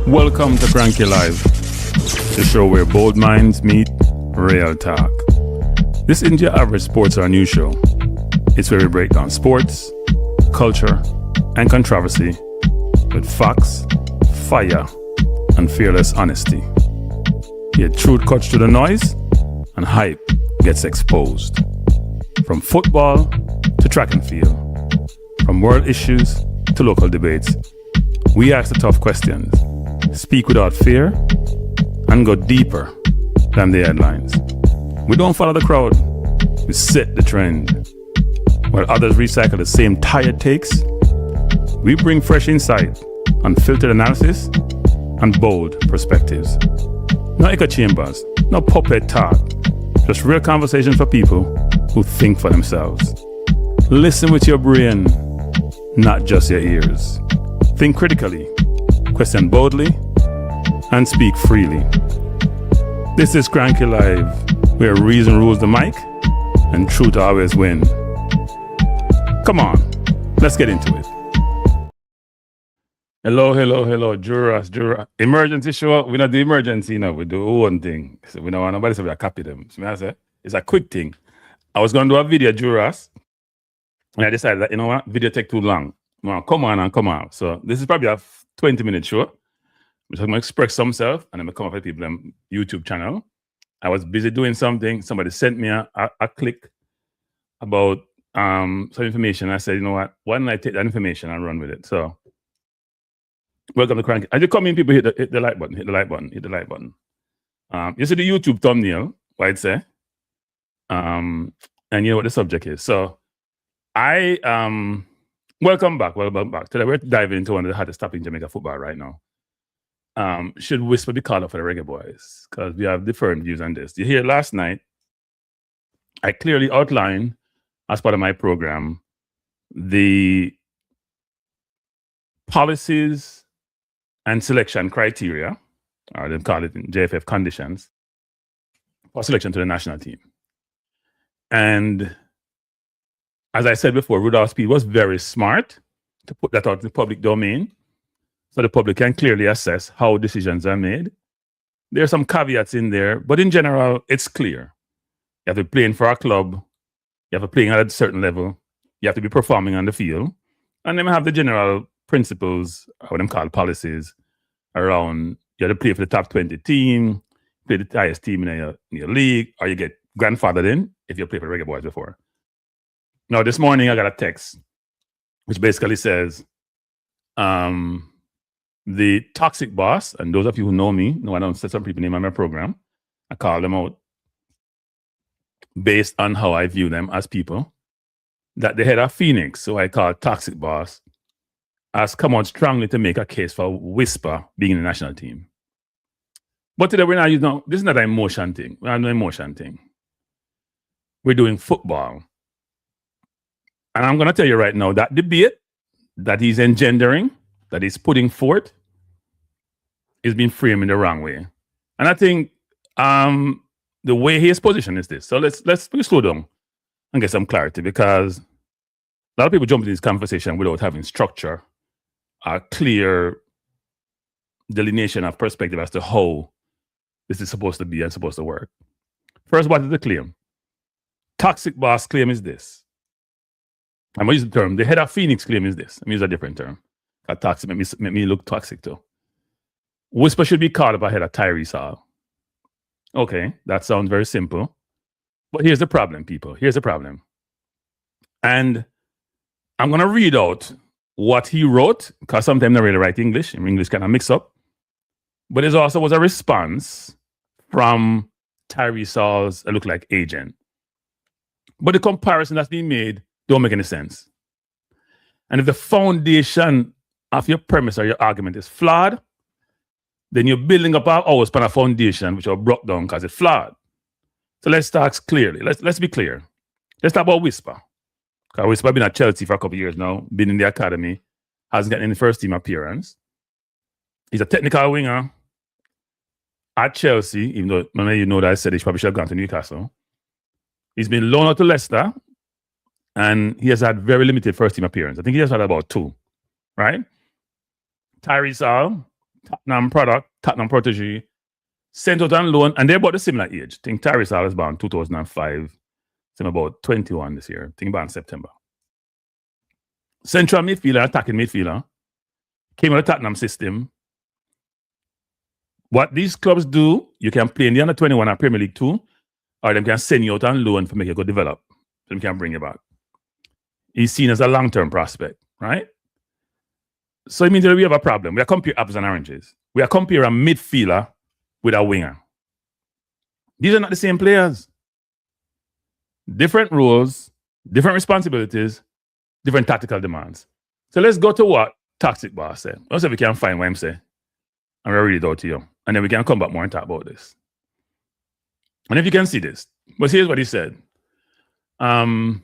Welcome to Cranky Live, the show where bold minds meet real talk. This isn't your average sports or news show. It's where we break down sports, culture, and controversy with facts, fire, and fearless honesty. Here, truth cuts through the noise and hype gets exposed. From football to track and field, from world issues to local debates, we ask the tough questions, speak without fear, and go deeper than the headlines. We don't follow the crowd, we set the trend. While others recycle the same tired takes, we bring fresh insight, unfiltered analysis, and bold perspectives. No echo chambers, no puppet talk, just real conversation for people who think for themselves. Listen with your brain, not just your ears. Think critically, question boldly, and speak freely. This is Cranky Live, where reason rules the mic and truth always win. Come on, let's get into it. Hello, Juras. Emergency show, we don't do emergency now, we do one thing. So we don't want nobody to say we copy them. So I say, it's a quick thing. I was going to do a video, Juras, and I decided that, you know what, video take too long. Well, come on. So this is probably a 20-minute show. I'm going to express myself, and I'm going to come up with people on YouTube channel. I was busy doing something. Somebody sent me a click about some information. I said, you know what, why don't I take that information and run with it? So welcome to Cranky. As you come in, people hit the like button, hit the like button. You see the YouTube thumbnail, what it say? And you know what the subject is. So I welcome back. Today we're diving into one of the hottest topics in Jamaica football right now. Should Whisper be called up for the Reggae Boyz? Because we have different views on this. You hear last night, I clearly outlined as part of my program the policies and selection criteria, or they call it in JFF conditions, for selection to the national team. And as I said before, Rudolph Speed was very smart to put that out in the public domain so the public can clearly assess how decisions are made. There are some caveats in there, but in general, it's clear. You have to be playing for a club, you have to be playing at a certain level, you have to be performing on the field, and then we have the general principles, what them call policies, around you have to play for the top 20 team, play the highest team in your league, or you get grandfathered in if you played for the Reggae Boyz before. Now, this morning I got a text which basically says, the toxic boss, and those of you who know me, know I don't say some people name on my program, I call them out based on how I view them as people, that the head of Phoenix, so I call toxic boss, has come out strongly to make a case for Whisper being in the national team. But today we're not using, this is not an emotion thing. We're not doing an emotion thing. We're doing football. And I'm going to tell you right now, that debate that he's engendering, that he's putting forth, is being framed in the wrong way. And I think the way he is positioned is this. So let's slow down and get some clarity, because a lot of people jump into this conversation without having structure, a clear delineation of perspective as to how this is supposed to be and supposed to work. First, what is the claim? Toxic boss claim is this. I'm going to use the term. The head of Phoenix claim is this. Let me use a different term. Toxic make me look toxic too. Whisper should be called up ahead of Tyrese Hall. Okay, that sounds very simple. But here's the problem, people. Here's the problem. And I'm going to read out what he wrote, because sometimes I really write English, and English kind of mix up. But it also was a response from Tyrese Hall's look-like agent. But the comparison that's being made don't make any sense. And if the foundation of your premise or your argument is flawed, then you're building up a house upon a foundation which are broke down because it's flawed. So let's talk clearly. Let's be clear. Let's talk about Whisper. Because Whisper been at Chelsea for a couple of years now, been in the academy, hasn't gotten any first team appearance. He's a technical winger at Chelsea, even though many of you know that I said he probably should have gone to Newcastle. He's been loaned out to Leicester, and he has had very limited first team appearance. I think he has had about 2, right? Tyrese Hall Tottenham product, Tottenham protege, sent out on loan, and they're about a similar age. I think Tyrese Hall was born 2005. I'm about 21 this year. I think about in September. Central midfielder, attacking midfielder, came out of the Tottenham system. What these clubs do, you can play in the under 21 or Premier League 2, or they can send you out on loan for make you go develop. So they can bring you back. He's seen as a long-term prospect, right? So it means that we have a problem. We are comparing apples and oranges. We are comparing a midfielder with a winger. These are not the same players. Different roles, different responsibilities, different tactical demands. So let's go to what Toxic Boss said. Let's see if we can find what I'm saying. I'm going to read it out to you. And then we can come back more and talk about this. And if you can see this, but here's what he said. In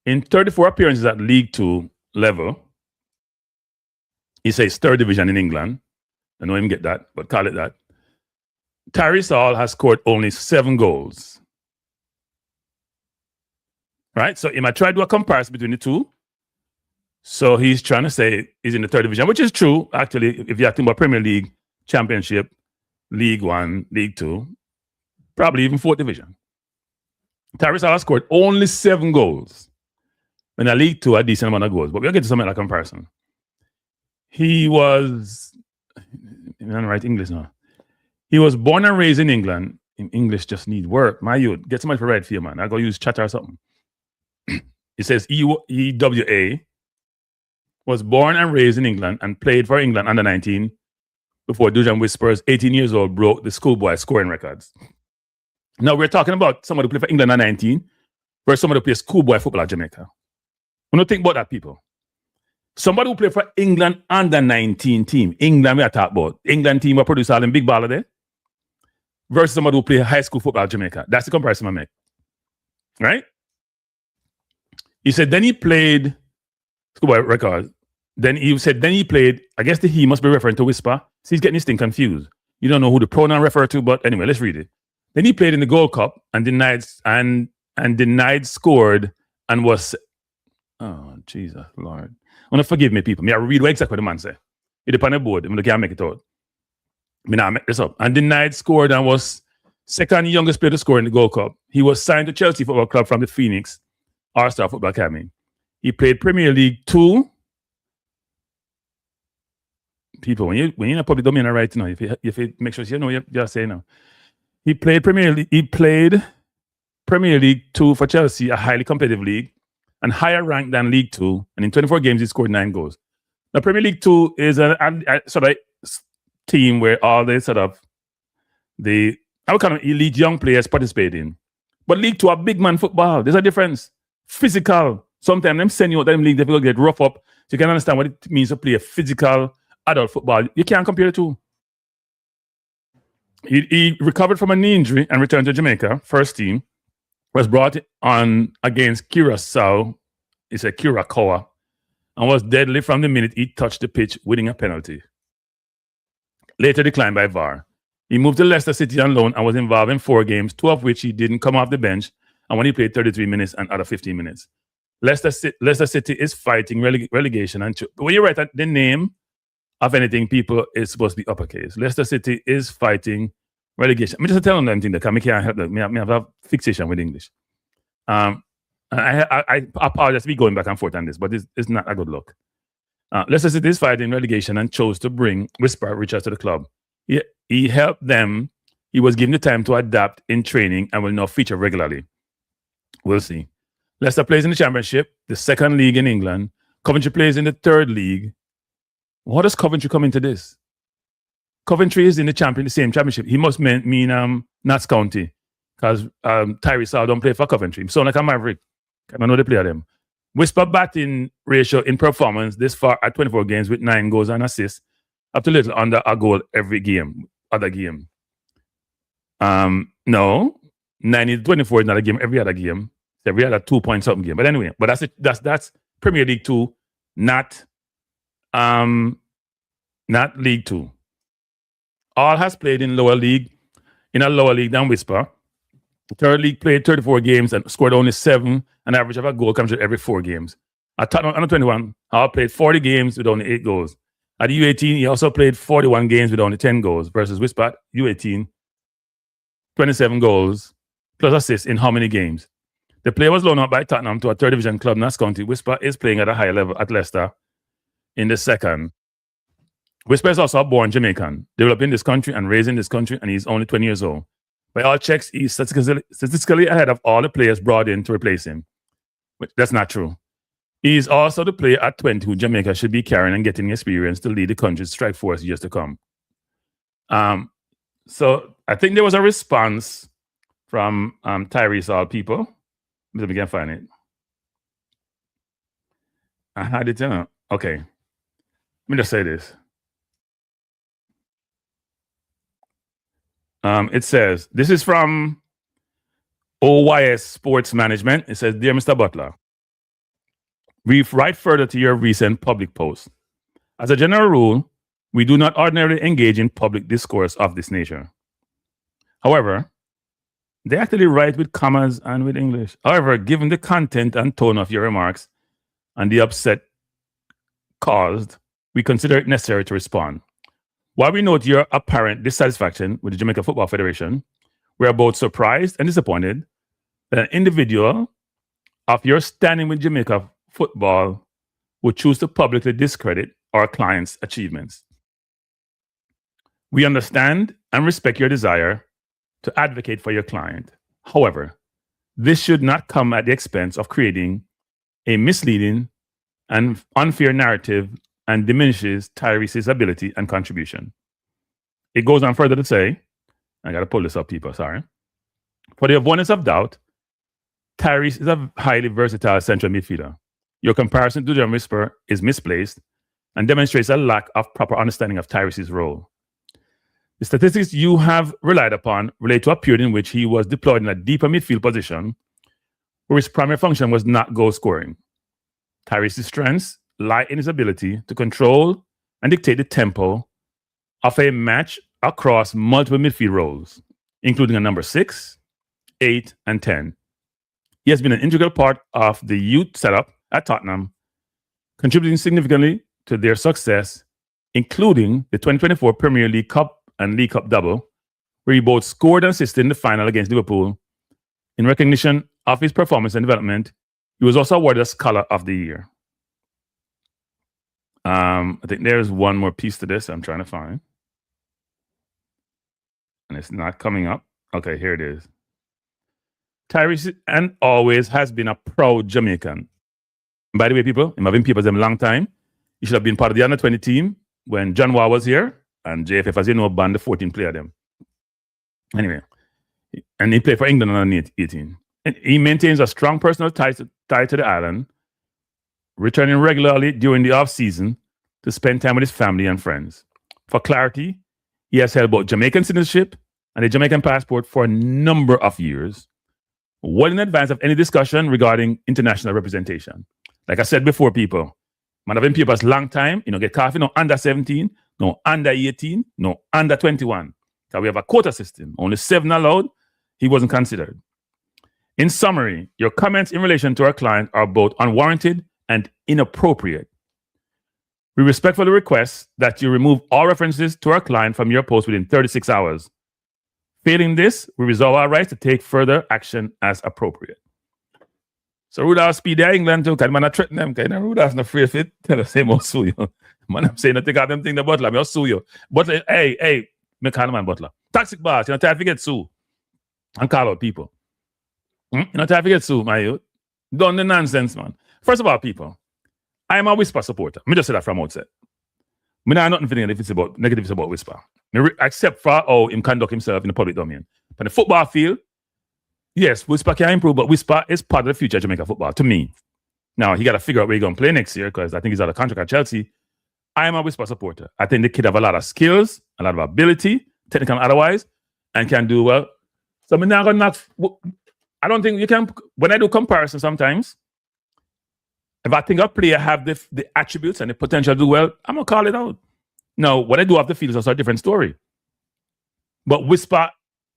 34 appearances at League 2 level, he says third division in England. I know him get that, but call it that. Tyrese Hall has scored only 7 goals. Right? So he might try to do a comparison between the two. So he's trying to say he's in the third division, which is true, actually, if you're talking about Premier League, Championship, League 1, League 2, probably even fourth division. Tyrese Hall has scored only 7 goals. In a League 2, a decent amount of goals. But we'll get to something like a comparison. He was, I don't write English now. He was born and raised in England. In English just need work. My youth, get somebody for write for you, man. I'll go use Chatter or something. It says EWA, was born and raised in England and played for England under 19 before Dujan Whispers, 18 years old, broke the schoolboy scoring records. Now we're talking about somebody who played for England under 19 versus somebody who plays schoolboy football at Jamaica. We don't think about that, people. Somebody who played for England under 19 team, England we are talking about, England team will produce all them big baller there, versus somebody who played high school football at Jamaica. That's the comparison I make. Right? He said, then he played schoolboy records. Then he said, then he played, I guess he must be referring to Whisper. So he's getting this thing confused. You don't know who the pronoun refer to, but anyway, let's read it. Then he played in the Gold Cup and denied scored and was, oh, Jesus, Lord. I want to forgive me, people. I read what exactly the man say. It's on the board. I can't make it out. I make this up. And denied scored and was second youngest player to score in the Gold Cup. He was signed to Chelsea Football Club from the Phoenix All-Star Football Academy. He played Premier League 2. People, when you're in a public domain right now, if you make sure you know what you're saying now. He played Premier League 2 for Chelsea, a highly competitive league, and higher ranked than League 2. And in 24 games, he scored 9 goals. Now, Premier League 2 is a sort of team where all the I would call them elite young players participate in. But League 2 are big man football. There's a difference. Physical. Sometimes them send you out them league, they will get rough up. So you can understand what it means to play a physical adult football. You can't compare the two. He recovered from a knee injury and returned to Jamaica, first team, was brought on against Curacao, it's a Curacao, and was deadly from the minute he touched the pitch, winning a penalty. Later declined by VAR. He moved to Leicester City on loan and was involved in 4 games, 2 of which he didn't come off the bench, and when he played 33 minutes and other 15 minutes. Leicester City is fighting relegation. And when you write the name of anything, people, it's supposed to be uppercase. Leicester City is fighting relegation. I'm just telling them things that I can't help them. I have a fixation with English. I apologize to be going back and forth on this, but it's not a good look. Leicester City is fighting relegation and chose to bring Whisper Richards to the club. He helped them. He was given the time to adapt in training and will now feature regularly. We'll see. Leicester plays in the Championship, the 2nd league in England. Coventry plays in the 3rd league. What does Coventry come into this? Coventry is in the same championship. He must mean Notts County, because Tyrese Hall don't play for Coventry. He sound like a Maverick. I don't know the player them. Whisper batting ratio in performance this far at 24 games with 9 goals and assists, up to little under a goal every game, other game. No, 90-24 is not a game every other game. It's every other 2-point-something game. But anyway, but that's Premier League 2, not League 2. All has played in a lower league than Whisper. 3rd league played 34 games and scored only 7, an average of a goal comes every 4 games. At Tottenham under 21, All played 40 games with only 8 goals. At U18, he also played 41 games with only 10 goals versus Whisper at U18, 27 goals plus assists in how many games? The player was loaned out by Tottenham to a third division club, Notts County. Whisper is playing at a higher level at Leicester in the second. Whisper is also a born Jamaican, developed in this country and raised in this country, and he's only 20 years old. By all checks, he's statistically ahead of all the players brought in to replace him. But that's not true. He's also the player at 20 who Jamaica should be carrying and getting experience to lead the country's strike force years to come. So I think there was a response from Tyrese Hall people. Let me find it. I had it. Okay. Let me just say this. It says, this is from OYS Sports Management. It says, Dear Mr. Butler, we write further to your recent public post. As a general rule, we do not ordinarily engage in public discourse of this nature. However, they actually write with commas and with English. However, given the content and tone of your remarks and the upset caused, we consider it necessary to respond. While we note your apparent dissatisfaction with the Jamaica Football Federation, we are both surprised and disappointed that an individual of your standing with Jamaica football would choose to publicly discredit our client's achievements. We understand and respect your desire to advocate for your client. However, this should not come at the expense of creating a misleading and unfair narrative and diminishes Tyrese's ability and contribution. It goes on further to say, I got to pull this up, people, sorry. For the avoidance of doubt, Tyreece is a highly versatile central midfielder. Your comparison to John Whisper is misplaced and demonstrates a lack of proper understanding of Tyrese's role. The statistics you have relied upon relate to a period in which he was deployed in a deeper midfield position where his primary function was not goal scoring. Tyrese's strengths lie in his ability to control and dictate the tempo of a match across multiple midfield roles, including a number 6, 8, and 10. He has been an integral part of the youth setup at Tottenham, contributing significantly to their success, including the 2024 Premier League Cup and League Cup double, where he both scored and assisted in the final against Liverpool. In recognition of his performance and development, he was also awarded a Scholar of the Year. I think there's one more piece to this I'm trying to find. And it's not coming up. Okay, here it is. Tyreece and always has been a proud Jamaican. By the way, people, I'm having people for a long time. He should have been part of the under 20 team when John Waugh was here, and JFF, as you know, banned the 14 player of them. Anyway, and he played for England under 18. And he maintains a strong personal tie to the island, returning regularly during the off-season to spend time with his family and friends. For clarity, he has held both Jamaican citizenship and a Jamaican passport for a number of years, well in advance of any discussion regarding international representation. Like I said before, people, man, I've been people for a long time, get coffee, no under 17, no under 18, no under 21. Because we have a quota system, only 7 allowed, he wasn't considered. In summary, your comments in relation to our client are both unwarranted and inappropriate. We respectfully request that you remove all references to our client from your post within 36 hours. Failing this, we reserve our rights to take further action as appropriate. So Rudolph speed there England too, because man I threaten them, because Rudolph's not afraid of it. Tell us, say, I'll sue you. Man, I'm saying, I take out them thing the Butler, I'll sue you. Butler, hey, me call man Butler. Toxic boss, you know, time to get sue. And call out people. You know, time to get sue, my youth. Done the nonsense, man. First of all, people, I am a Whisper supporter. Me just say that from outset. Me not nothing feeling if it's about negative about Whisper. Except for how him conduct himself in the public domain. But the football field, yes, Whisper can improve, but Whisper is part of the future of Jamaica football, to me. Now, he got to figure out where he's going to play next year, because I think he's out of contract at Chelsea. I am a Whisper supporter. I think the kid have a lot of skills, a lot of ability, technical and otherwise, and can do well. So I'm not going to I don't think you can, when I do comparison sometimes, if I think a player have the attributes and the potential to do well, I'm going to call it out. Now, what I do off the field is also a different story. But Whisper,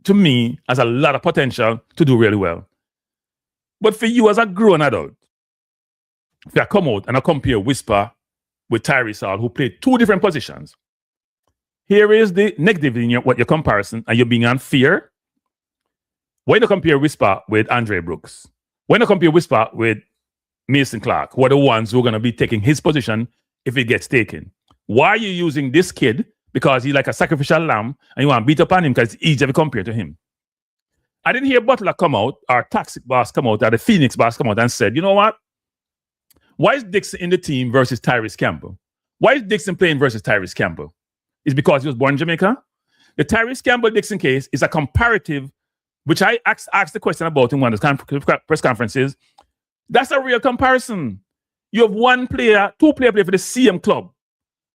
to me, has a lot of potential to do really well. But for you as a grown adult, if I come out and I compare Whisper with Tyrese Hall, who played two different positions. Here is the negative in your comparison, and you're being unfair. When you compare Whisper with Andre Brooks, when you compare Whisper with Mason Clark, who are the ones who are going to be taking his position if it gets taken. Why are you using this kid? Because he's like a sacrificial lamb, and you want to beat up on him because it's easier to compare to him. I didn't hear Butler come out, or Toxic Boss come out, or the Phoenix Boss come out and said, you know what? Why is Dixon in the team versus Tyreece Campbell? Why is Dixon playing versus Tyreece Campbell? It's because he was born in Jamaica. The Tyreece Campbell-Dixon case is a comparative, which I asked the question about in one of the press conferences. That's a real comparison. You have two players play for the same club.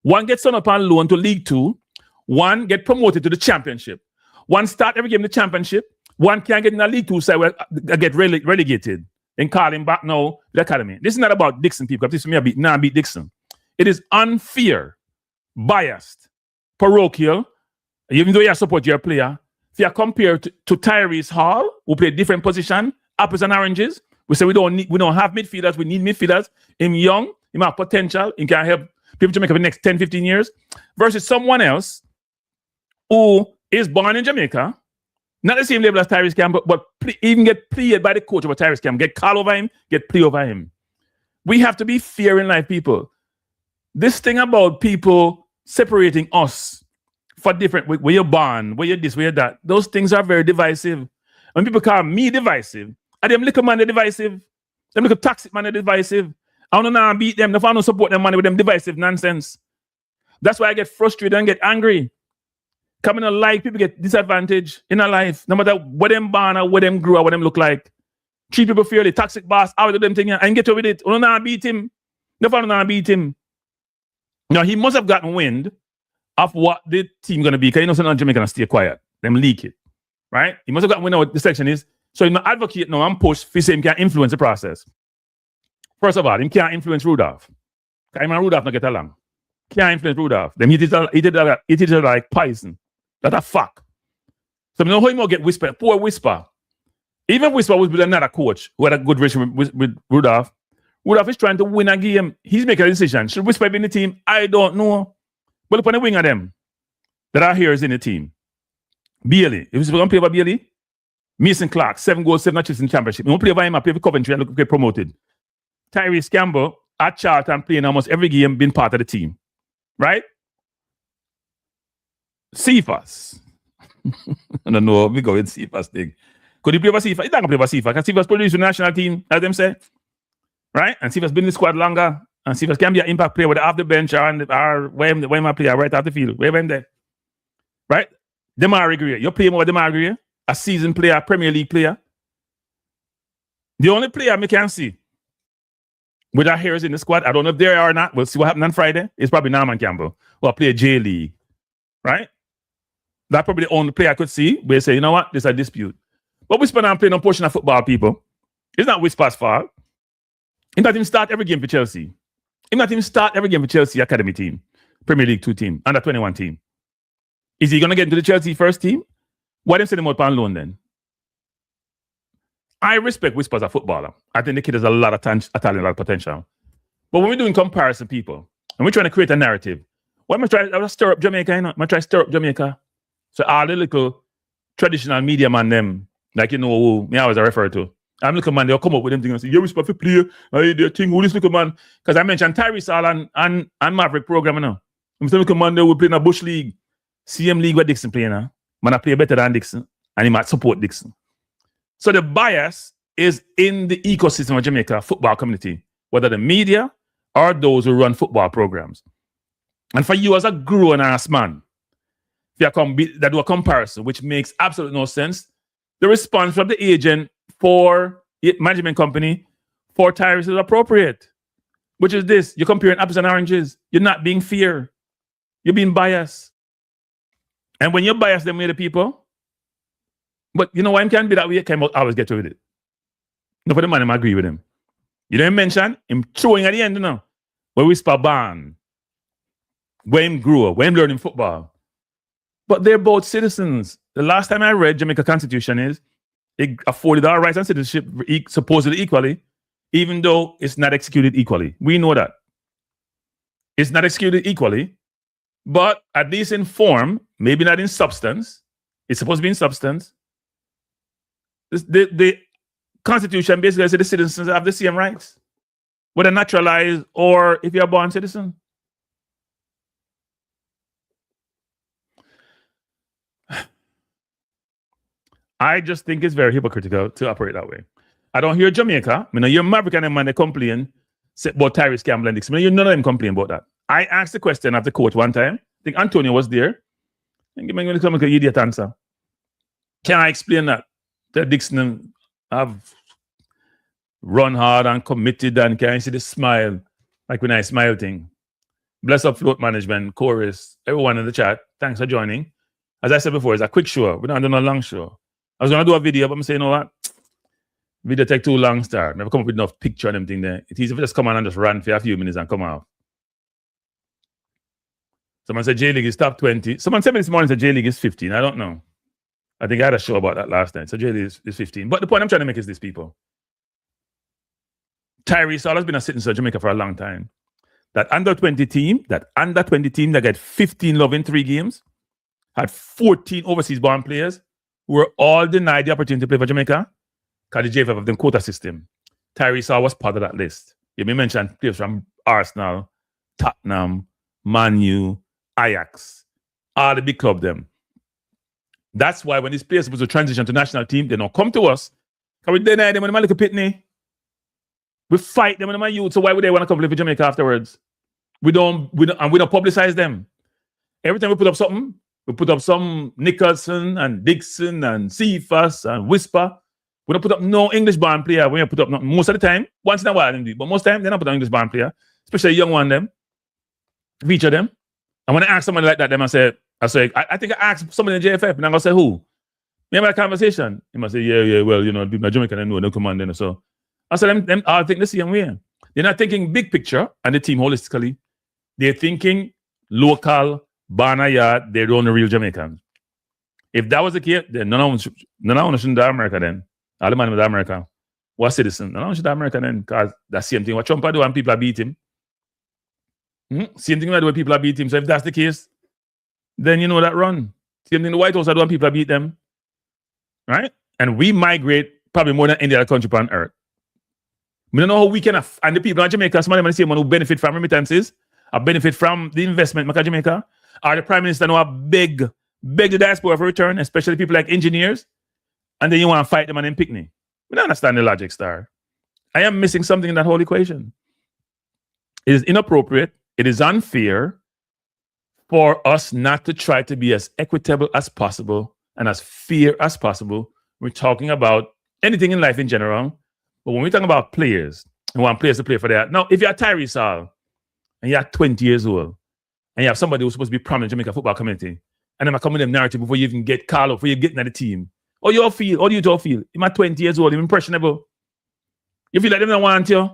One gets sent up on loan to League Two. One get promoted to the championship. One start every game in the championship. One can't get in the League Two side where get relegated and call him back now the academy. This is not about Dixon, people. This is me, I beat Dixon. It is unfair, biased, parochial. Even though you support your player, if you compare to Tyrese Hall, who play different position, apples and oranges, we say we don't have midfielders, we need midfielders. Him young, him have potential, he can help people to make up the next 10, 15 years, versus someone else who is born in Jamaica, not the same level as Tyreece Campbell, but even get played by the coach over Tyreece Campbell, get called over him, get play over him. We have to be fair in life, people. This thing about people separating us for different, where you're born, where you're this, where you're that, those things are very divisive. When people call me divisive, are them little man they're divisive? Them little toxic man they're divisive. I don't know beat them. If I don't support them money with them divisive nonsense. That's why I get frustrated and get angry. Coming in life, people get disadvantaged in a life, no matter what them born or what them grew or what them look like. Treat people fairly, toxic boss, out of them thing, and get away with it. I don't know beat him. Never know beat him. Now, he must have gotten wind of what the team going to be, because you know, some Jamaican stay quiet. Them leak it, right? He must have gotten wind of what the section is. So he's not advocate now and push for him can influence the process. First of all, he can't influence Rudolph. Because him and Rudolph not get along. Can't influence Rudolph. Them he did like poison. That's a fuck. So you know how he might get Whisper. Poor Whisper. Even Whisper was with another coach who had a good relationship with Rudolph. Rudolph is trying to win a game. He's making a decision. Should Whisper be in the team? I don't know. But look on the wing of them that are here is in the team. Bailey. If he's going to play for Bailey, Mason Clark, 7 goals, 7 assists in the championship. He won't play for him, I play for Coventry and get promoted. Tyreece Campbell at Charlton playing almost every game, being part of the team. Right? Cephas. I don't know. We go with Cephas thing. Could he play for Cephas? He's not going to play for Cephas. Because Cephas produced the national team, as them say. Right? And Cephas been in the squad longer. And Cephas can be an impact player with off the bench or where my player right off the field. Where him there. Right? Demari Greer. You play more Demari Greer, a seasoned player, Premier League player. The only player I can see with our hairs in the squad, I don't know if they are or not. We'll see what happens on Friday. It's probably Norman Campbell, who will play J League. Right? That's probably the only player I could see where they say, you know what, there's a dispute. But Whisper now playing on portion of football, people. It's not Whisper's fault. He not even start every game for Chelsea. He not even start every game for Chelsea Academy team, Premier League 2 team, under 21 team. Is he going to get into the Chelsea first team? Why didn't send him out on loan then? I respect Whisper as a footballer. I think the kid has a lot of talent, a lot of potential. But when we're doing comparison, people, and we're trying to create a narrative, why am I trying to stir up Jamaica? You know? I'm trying to stir up Jamaica. So all the little traditional media man, them, like, you know, who me always refer to. I'm little man, they'll come up with them things and say, yeah, Whisper for player. They think, who this little man? Because I mentioned Tyrese Hall and Maverick program, you know. I'm saying, little man, they will play in a Bush League. CM League where Dixon playing now. Man, I play better than Dixon. And he might support Dixon. So the bias is in the ecosystem of Jamaica football community, whether the media or those who run football programs. And for you as a grown-ass man, if you that do a comparison, which makes absolutely no sense, the response from the agent for the management company for Tyrese is appropriate. Which is this: you're comparing apples and oranges. You're not being fair. You're being biased. And when you're biased, them way the people. But you know why him can't be that way? Came out always get away with it. No, for the man, I agree with him. You didn't mention him throwing at the end, you know, where Whisper ban, where him grew up, where him learning football. But they're both citizens. The last time I read Jamaica Constitution is it afforded our rights and citizenship supposedly equally, even though it's not executed equally. We know that. It's not executed equally, but at least in form, maybe not in substance. It's supposed to be in substance. The Constitution basically says the citizens have the same rights, whether naturalized or if you're a born citizen. I just think it's very hypocritical to operate that way. I don't hear Jamaica. I mean, you're Maverick and them man, they complain about Tyreece Campbell and Dixon. I mean, none of them complain about that. I asked the question of the coach one time. I think Antonio was there. And give me an idiot answer. Can I explain that? That Dixon have run hard and committed, and can you see the smile? Like when I smile thing. Bless up float management, chorus, everyone in the chat. Thanks for joining. As I said before, it's a quick show. We're not doing a long show. I was going to do a video, but I'm saying, you know what? Video take too long, star. Never come up with enough picture and everything there. It's easy if you just come on and just run for a few minutes and come out. Someone said J-League is top 20. Someone said me this morning that J-League is 15. I don't know. I think I had a show about that last night. So J-League is 15. But the point I'm trying to make is this, people. Tyrese Hall has been a citizen of Jamaica for a long time. That under 20 team that got 15 love in 3 games, had 14 overseas born players who were all denied the opportunity to play for Jamaica because the JFF of the quota system. Tyrese Hall was part of that list. You may mention players from Arsenal, Tottenham, Man U, Ajax, all the big club them. That's why when these players supposed to transition to national team, they don't come to us. Because we deny them when they look at Pitney. We fight them in my youth, so why would they want to come play for Jamaica afterwards? We don't publicize them. Every time we put up something, we put up some Nicholson and Dixon and Cephas and Whisper. We don't put up no English born player. We don't put up nothing. Most of the time, once in a while, indeed, but most of the time, they don't put up English born player, especially a young one them. Feature them. And when I ask somebody like that, I think I asked somebody in JFF, and I'm gonna say who? Remember that conversation? He must say, yeah, well, you know, my Jamaican, I know, no command then. So I said, them all think the same way. They're not thinking big picture and the team holistically. They're thinking local, barnyard, they don't know real Jamaicans. If that was the case, then none of them shouldn't die America then. All the man with America was citizen. None of them should die America then, because that's the same thing what Trump do when people beat him. Same thing I do when people beat him. So if that's the case, then you know that run. Same thing the White House do when people beat them. Right? And we migrate probably more than any other country on earth. We don't know how we can, and the people in Jamaica, some of them are the same one who benefit from remittances, or benefit from the investment in Jamaica, or the Prime Minister now beg the diaspora for return, especially people like engineers, and then you want to fight them and then pick me. We don't understand the logic, star. I am missing something in that whole equation. It is inappropriate, it is unfair for us not to try to be as equitable as possible and as fair as possible. We're talking about anything in life in general. But when we talk about players, and want players to play for that. Now, if you're Tyrese Hall, and you're 20 years old, and you have somebody who's supposed to be prominent in Jamaica football community, and then I come with them narrative before you even get called up, before you get into the team, how do you all feel? You're 20 years old, you're impressionable. You feel like they don't want you.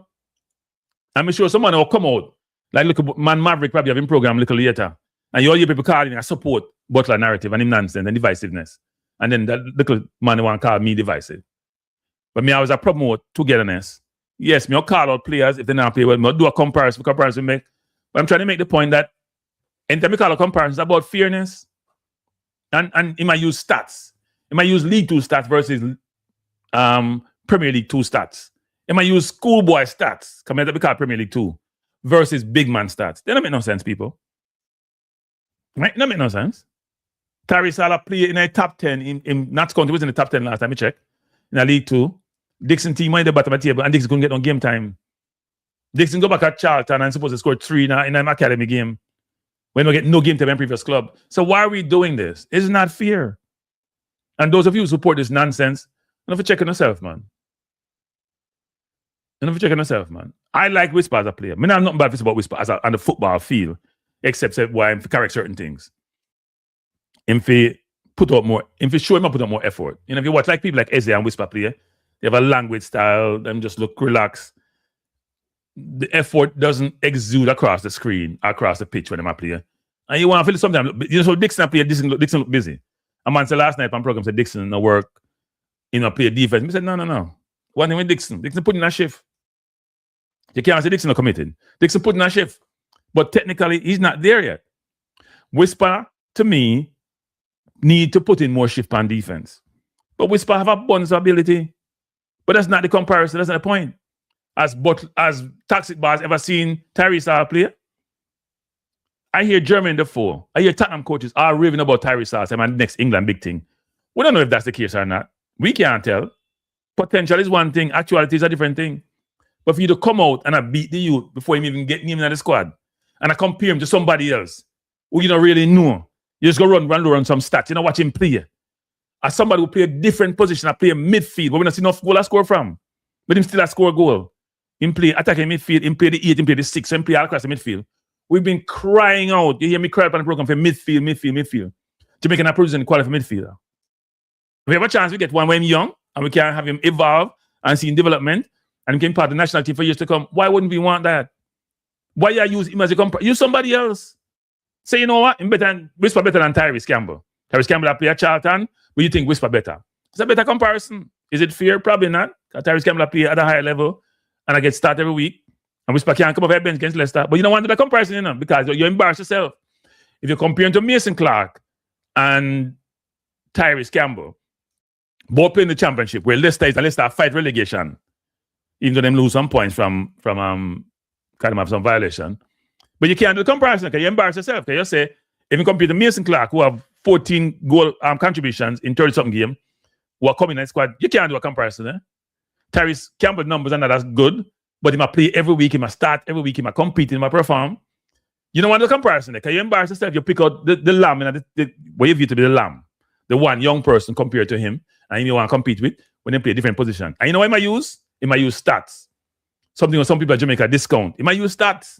I'm sure someone will come out, like look at Man Maverick probably have him program a little later, and you all hear people calling and support Butler narrative and him nonsense and divisiveness. And then that little man want to call me divisive. But me, I was a promote togetherness. Yes, me, I'll call out players if they not play well. Me, I'll do a comparison make. But I'm trying to make the point that anytime we call a comparison, it's about fairness. And he might use stats. He might use League 2 stats versus Premier League 2 stats. He might use schoolboy stats, compared to we call Premier League 2, versus big man stats. They don't make no sense, people. Right? They don't make no sense. Tyrese Hall played in a top 10. In Nats County was in the top 10 last time I checked. In a League 2. Dixon team went in the bottom of the table and Dixon couldn't get on game time. Dixon go back at Charlton and supposed to score 3 in an academy game when we get no game time in previous club. So why are we doing this? It's not fair. And those of you who support this nonsense, enough for checking yourself, man. I like Whisper as a player. I mean, I'm not bad about Whisper as on the football field, except why I'm correct certain things. If he show him up put up more effort. You know, if you watch like people like Eze and Whisper play, they have a language style, them just look relaxed. The effort doesn't exude across the screen, across the pitch when they play. And you want to feel sometimes, you know, so Dixon play, Dixon look busy. A man said last night on program said Dixon no work, play defense. I said, no. One thing with Dixon put in a shift. You can't say Dixon not committed. Dixon put in a shift. But technically, he's not there yet. Whisper, to me, need to put in more shift on defense. But Whisper have a bonus ability. But that's not the comparison. That's not the point. As Toxic Boss ever seen Tyrese Hall play? I hear German Defoe. I hear Tottenham coaches are raving about Tyrese Hall. Say, man, next England big thing. We don't know if that's the case or not. We can't tell. Potential is one thing. Actuality is a different thing. But for you to come out and I beat the youth before him even get named in the squad, and I compare him to somebody else who you don't really know, you just go run some stats. You know, watch him play. As somebody who play a different position, I play a midfield, but we don't see enough goal I score from. But him still score a goal. Him play attacking midfield, him play the 8, him play the 6, so him play all across the midfield. We've been crying out. You hear me cry up on the program for midfield. Jamaica not producing the quality for midfielder. If we have a chance, we get one when young, and we can have him evolve and see in development, and he can part of the national team for years to come. Why wouldn't we want that? Why you use him as a compare? Use somebody else. Say, you know what? Whisper better than Tyreece Campbell. Tyreece Campbell play at Charlton, but you think Whisper better. It's a better comparison. Is it fair? Probably not. Tyreece Campbell play at a higher level, and I get started every week. And Whisper can't come off bench against Leicester. But you don't want to do the comparison, you know, because you embarrass yourself. If you're comparing to Mason Clark and Tyreece Campbell, both playing the championship, where Leicester fight relegation, even though them lose some points from kind of have some violation. But you can't do the comparison because you embarrass yourself. Because you say, if you compare to Mason Clark, who have 14 goal contributions in 30-something games, who are coming in the squad, you can't do a comparison. Tyreece Campbell's numbers are not as good, but he might play every week, he might start every week, he might compete, he might perform. You don't want the comparison there, because you embarrass yourself. You pick out the lamb, and what you view to be the lamb, the one young person compared to him, and you want to compete with when they play a different position. And you know what he might use? He might use stats. Something with some people at Jamaica discount. He might use stats.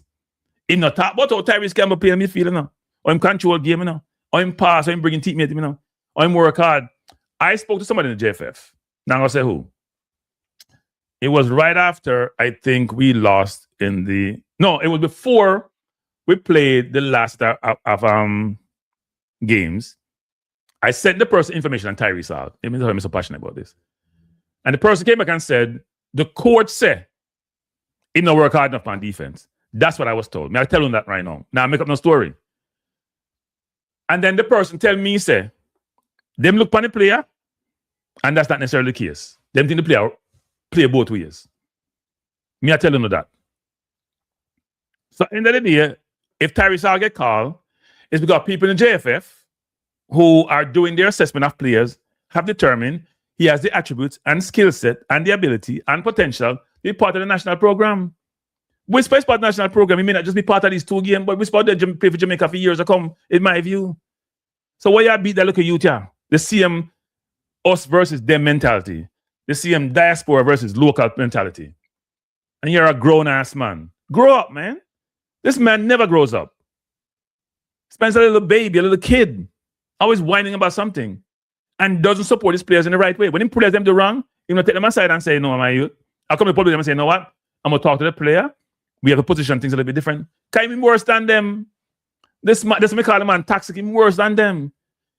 He not talk about how Tyreece Campbell play in midfield, you know, or him control game, you know, or him pass, or him bringing teammate, you know, or him work hard. I spoke to somebody in the JFF. Now I'm going to say who. It was right after, I think, we lost in the... No, it was before we played the last of games. I sent the person information on Tyrese Hall. I'm so passionate about this. And the person came back and said, the coach said, he don't work hard enough on defense. That's what I was told. May I tell him that right now? Now I make up no story. And then the person tell me, say, them look on the player, and that's not necessarily the case. Them think the player play both ways. Me, I tell them that. So at the end of the day, if Tyrese Hall get called, it's because people in the JFF who are doing their assessment of players have determined he has the attributes and skill set and the ability and potential to be part of the national program. Whisper is part of the national program. He may not just be part of these 2 games, but Whisper did play for Jamaica for years to come, in my view. So why you beat that look at youth here? The same us versus them mentality. The same diaspora versus local mentality. And you're a grown-ass man. Grow up, man. This man never grows up. Spends a little baby, a little kid, always whining about something, and doesn't support his players in the right way. When he players them do wrong, he will take them aside and say, no, my youth. I'll come to the public and say, you know what? I'm going to talk to the player. We have to position things a little bit different. Can he be worse than them? This me call the man toxic, him worse than them.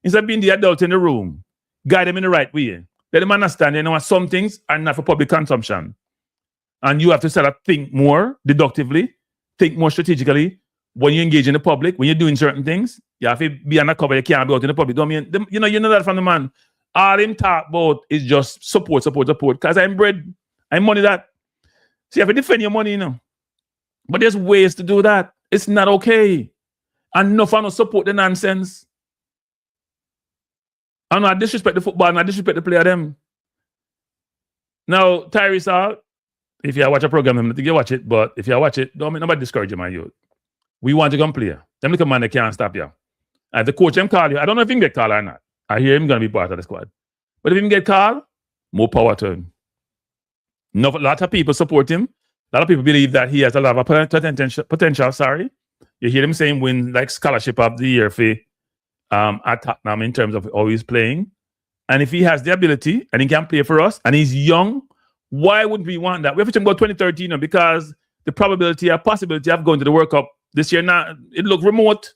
Instead of being the adult in the room, guide them in the right way. Let them understand, you know what, some things are not for public consumption. And you have to sort of think more deductively, think more strategically. When you engage in the public, when you're doing certain things, you have to be undercover, you can't be out in the public. Don't mean, you know that from the man. All him talk about is just support. Because I'm bred, I'm money that. So you have to defend your money, you know. But there's ways to do that. It's not okay. And no fun to support the nonsense. I'm not disrespect the football, and I disrespect the player them. Now, Tyrese Hall, if you watch a program, I think you watch it, but if you watch it, don't make nobody discourage you, my youth. We want to come play. Them little man, they can't stop you. And the coach him call you. I don't know if he can get called or not. I hear him going to be part of the squad. But if he can get called, more power to him. A lot of people support him. A lot of people believe that he has a lot of potential. You hear him saying win like scholarship of the year for at Tottenham in terms of how he's playing. And if he has the ability and he can play for us and he's young, why wouldn't we want that? We have to go 2013 because the probability or possibility of going to the World Cup this year now, it looked remote.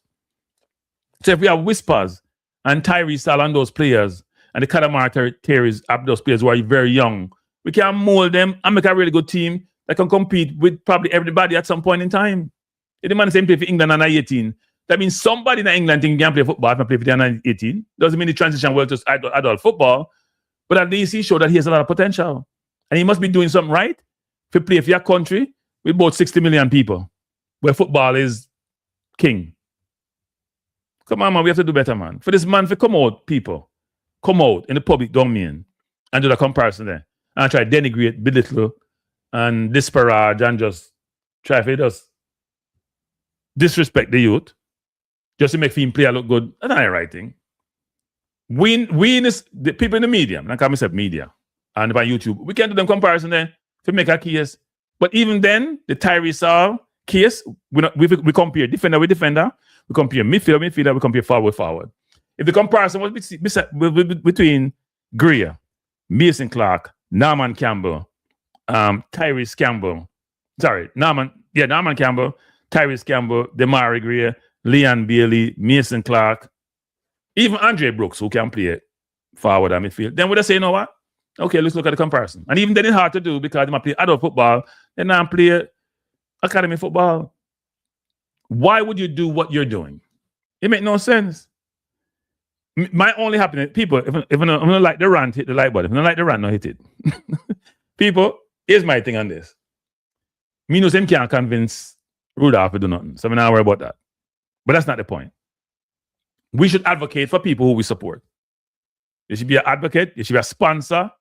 So if we have Whispers and Tyrese Hall and those players and the Kadamar Terry's of those players who are very young, we can mold them and make a really good team that can compete with probably everybody at some point in time. If the man same play for England under 18, that means somebody in England think can play football and play for the under 18. Doesn't mean the transition well to adult football, but at least he showed that he has a lot of potential. And he must be doing something right to play for your country with about 60 million people, where football is king. Come on, man, we have to do better, man. For this man to come out, people, come out in the public domain and do the comparison there and try to denigrate, belittle, and disparage and just try to just disrespect the youth just to make him play look good. That's not the right thing. We the people in the media, I call myself media, and by YouTube, we can't do them comparison there to make a case. But even then, the Tyrese Hall case, we compare defender with defender, we compare midfielder, we compare forward. If the comparison was between Greer, Mason Clark, Norman Campbell, Tyreece Campbell, Norman Campbell, Tyreece Campbell, Demari Greer, Leon Bailey, Mason Clark, even Andre Brooks, who can play forward and midfield, then would I say, you know what? Okay, let's look at the comparison. And even then it's hard to do because they might play adult football, they now play academy football. Why would you do what you're doing? It makes no sense. My only happiness, people, if I don't like the rant, hit the like button. If I don't like the rant, no hit it. People, here's my thing on this. Me knows him can't convince Rudolph to do nothing. So I'm not worried about that. But that's not the point. We should advocate for people who we support. You should be an advocate. You should be a sponsor,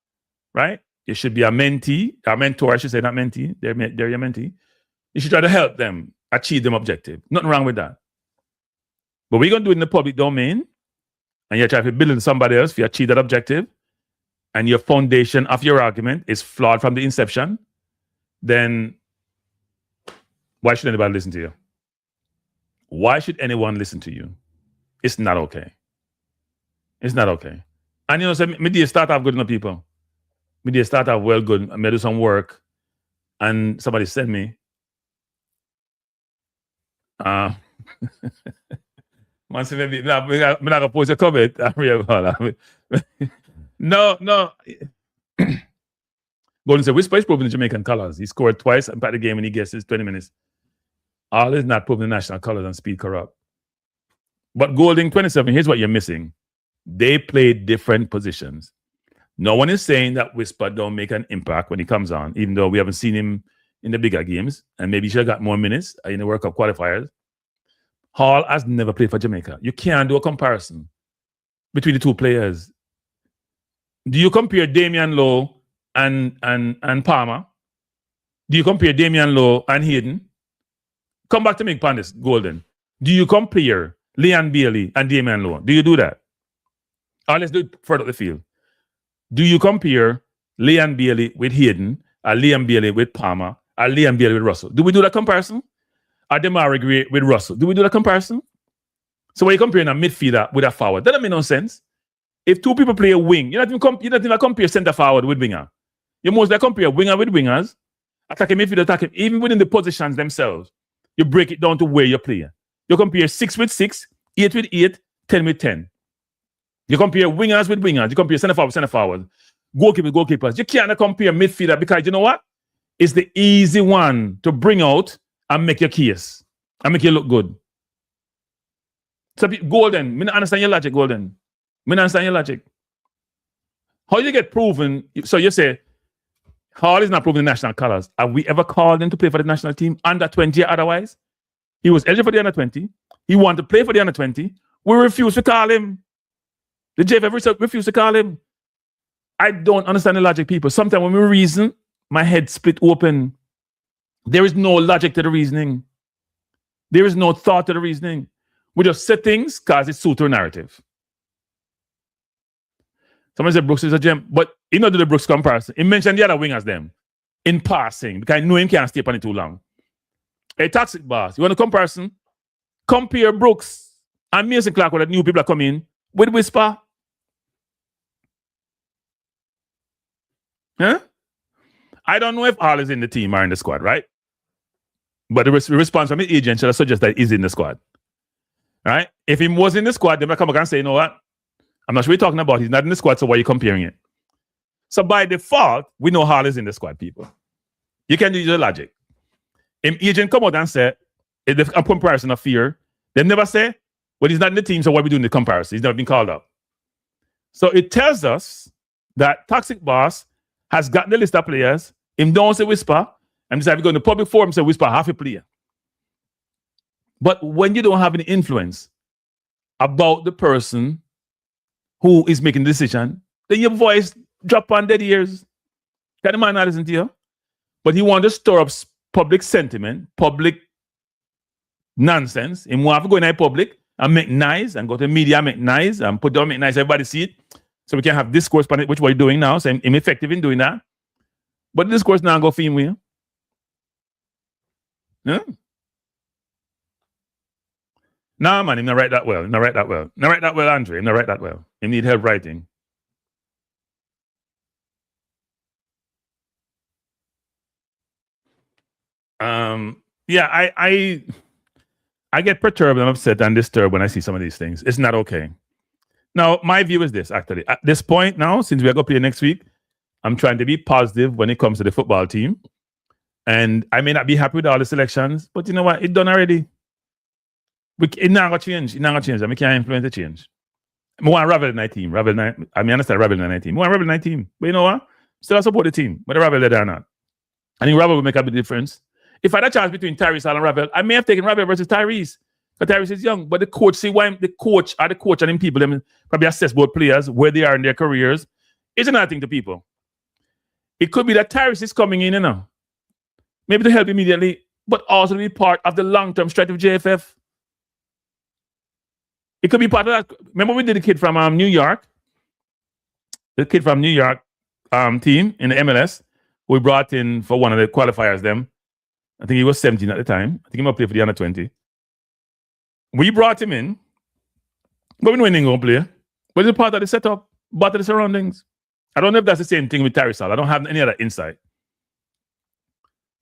right? You should be a mentee, a mentor, I should say, not mentee. They're your mentee. You should try to help them achieve them objective. Nothing wrong with that. But we're going to do it in the public domain, and you're trying to build in somebody else to achieve that objective, and your foundation of your argument is flawed from the inception, then why should anybody listen to you? Why should anyone listen to you? It's not okay. It's not okay. And you know, so me start off good enough people. Me start off well good. I do some work, and somebody sent me. Man say maybe I'm not gonna post a comment. No. Golden said Whisper is proving the Jamaican colors. He scored twice and back the game when he guesses 20 minutes. All is not proving the national colors and speed corrupt. But Golden 27, here's what you're missing. They play different positions. No one is saying that Whisper don't make an impact when he comes on, even though we haven't seen him in the bigger games, and maybe he should have got more minutes in the World Cup qualifiers. Hall has never played for Jamaica. You can't do a comparison between the two players. Do you compare Damian Lowe and Palmer? Do you compare Damian Lowe and Hayden? Come back to me, Pandis, Golden. Do you compare Leon Bailey and Damian Lowe? Do you do that? Or let's do it further up the field. Do you compare Leon Bailey with Hayden, or Leon Bailey with Palmer, or Leon Bailey with Russell? Do we do that comparison? Or Demari Gray with Russell? Do we do that comparison? So when you're comparing a midfielder with a forward, that doesn't make no sense. If two people play a wing, you're not even compare center forward with winger. You mostly compare winger with wingers, attacking midfielder, attacking, even within the positions themselves. You break it down to where you play. You compare 6 with 6, 8 with 8, 10 with 10. You compare wingers with wingers. You compare center forward with center forward. Goalkeeper with goalkeepers. You can't compare midfielder because you know what? It's the easy one to bring out and make your case and make you look good. So Golden, me not understand your logic, Golden. Me not understand your logic. How you get proven? So you say Hall is not proving the national colors. Have we ever called him to play for the national team under 20 or otherwise? He was eligible for the under 20. He wanted to play for the under 20. We refused to call him. The JFF refused to call him. I don't understand the logic, people. Sometimes when we reason, my head split open. There is no logic to the reasoning. There is no thought to the reasoning. We just say things because it suits our narrative. Someone said Brooks is a gem, but he not do the Brooks comparison. He mentioned the other wingers them in passing because I know him can't stay on it too long. A toxic boss. You want a comparison? Compare Brooks and Mason Clark with the new people that come in with Whisper. Huh? I don't know if Hall is in the team or in the squad, right? But the response from the agent should suggest that he's in the squad. Right? If he was in the squad, they might come back and say, you know what? I'm not sure what you're talking about. He's not in the squad, so why are you comparing it? So by default, we know Hall is in the squad, people. You can use your logic. If agent come out and say, If a comparison of fear, they never say, well, he's not in the team, so why are we doing the comparison? He's never been called up. So it tells us that Toxic Boss has gotten the list of players. Him don't say whisper, and decide to go in the public forum say whisper half a player. But when you don't have any influence about the person who is making the decision, then your voice drop on dead ears. Can the man not listen to you? But he wants to stir up public sentiment, public nonsense. He wants to go in the public and make nice and go to the media, make nice and put down, make nice, everybody see it. So we can have discourse on it, which we're doing now. So I'm effective in doing that. But the discourse now go film with you. Yeah? Nah, man, he's not write that well. He's not write that well. Not write that well, Andre. He's not write that well. He need help writing. Yeah, I get perturbed and upset and disturbed when I see some of these things. It's not okay. Now, my view is this, actually. At this point now, since we are going to play next week, I'm trying to be positive when it comes to the football team. And I may not be happy with all the selections, but you know what? It's done already. It's not going to change. It's not going to change. I can't influence the change. I want Ravel in my team. I understand Ravel in my team. I want Ravel in my team. But you know what? Still I support the team, whether Ravel there or not. I think Ravel will make a big difference. If I had a chance between Tyrese Hall and Ravel, I may have taken Ravel versus Tyrese. But Tyrese is young. But the coach, see why the coach and them people, them probably assess both players, where they are in their careers. It's another thing to people. It could be that Tyrese is coming in, you know, maybe to help immediately, but also to be part of the long-term strategy of JFF. It could be part of that. Remember we did the kid from New York? The kid from New York team in the MLS, we brought in for one of the qualifiers them. I think he was 17 at the time. I think he might play for the under 20. We brought him in, but we know he ain't going to play. But it's part of the setup, part of the surroundings. I don't know if that's the same thing with Tyrese Hall. I don't have any other insight.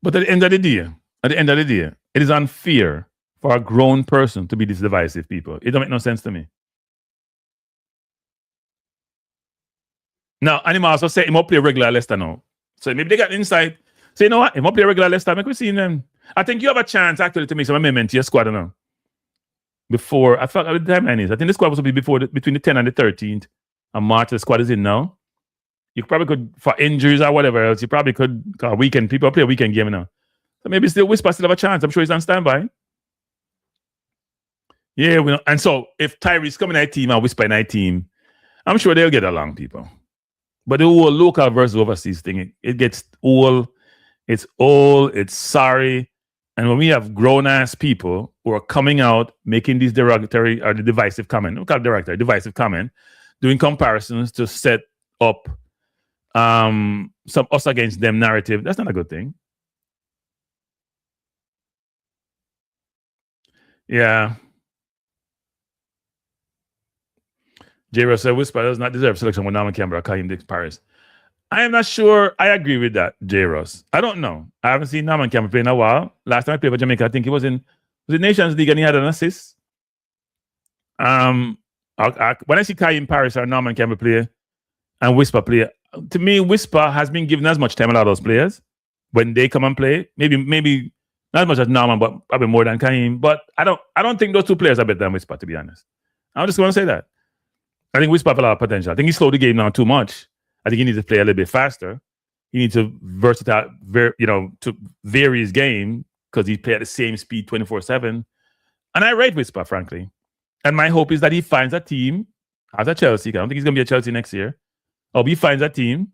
But at the end of the day, it is unfair for a grown person to be this divisive, people. It don't make no sense to me. Now, and him also say he might play regular Leicester now. So maybe they got insight. So you know what? He might play regular Leicester. Make we see them. I think you have a chance actually to make some amendment to your squad now. Before, I thought the timeline is. I think the squad was to be between the 10th and the 13th. And March, the squad is in now. You probably could, for injuries or whatever else, you probably could, weekend, people play a weekend game now. So maybe still Whisper still have a chance. I'm sure he's on standby. Yeah, and so if Tyrese come in that team and Whisper in that team, I'm sure they'll get along, people. But the whole local versus overseas thing, it gets old. It's old. It's sorry. And when we have grown-ass people who are coming out, making these derogatory or the divisive comment, we call it derogatory, divisive comment, doing comparisons to set up some us against them narrative, that's not a good thing. Yeah. J. Ross said Whisper does not deserve selection with Norman Campbell or Kaheem Dix Paris. I am not sure I agree with that, J. Ross. I don't know. I haven't seen Norman Campbell play in a while. Last time I played for Jamaica, I think he was in the Nations League and he had an assist. When I see Kaheem Paris or Norman Campbell play and Whisper play, to me, Whisper has been given as much time as all those players when they come and play. Maybe not as much as Norman, but probably more than Kaheem. But I don't think those two players are better than Whisper, to be honest. I'm just going to say that. I think Whisper has a lot of potential. I think he slowed the game down too much. I think he needs to play a little bit faster. He needs to to vary his game because he play at the same speed 24/7. And I rate Whisper, frankly. And my hope is that he finds a team as a Chelsea. I don't think he's going to be a Chelsea next year. I hope he finds a team.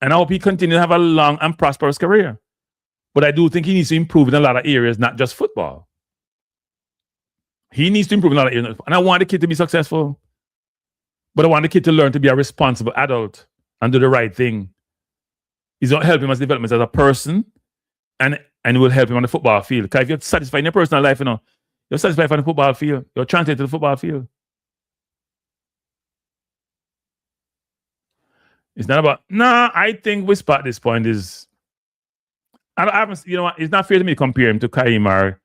And I hope he continues to have a long and prosperous career. But I do think he needs to improve in a lot of areas, not just football. He needs to improve in a lot of areas. And I want the kid to be successful. But I want the kid to learn to be a responsible adult and do the right thing. It's going to help him as development as a person, and it will help him on the football field. Because if you're satisfied in your personal life, you're satisfied on the football field. You're translated to the football field. It's not about... No, I think Whisper at this point is... I haven't... You know what? It's not fair to me to compare him to Kaheem or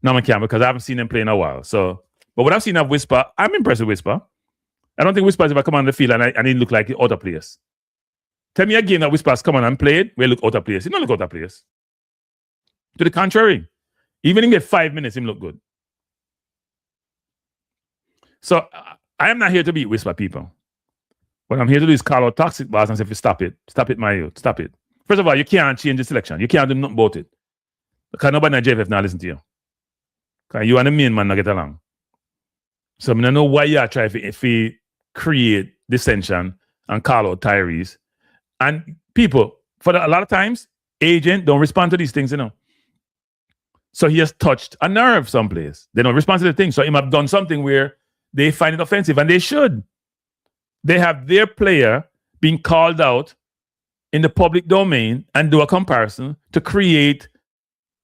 Norman Campbell because I haven't seen him play in a while. So, but what I've seen of Whisper, I'm impressed with Whisper. I don't think Whisper's ever come on the field and he look like other players. Tell me again that Whisper's come on and played where he look out of place. He don't look out of place. To the contrary, Even if he get 5 minutes, him look good. So I am not here to beat whisper people. What I'm here to do is call out toxic boss and say, stop it. Stop it, my youth. Stop it. First of all, you can't change the selection. You can't do nothing about it. Because nobody in JFF now listen to you. Because you and the main man not get along. So I don't know why you are trying to create dissension and call out Tyrese. And people, a lot of times, agent don't respond to these things, So he has touched a nerve someplace. They don't respond to the thing. So he might have done something where they find it offensive, and they should. They have their player being called out in the public domain and do a comparison to create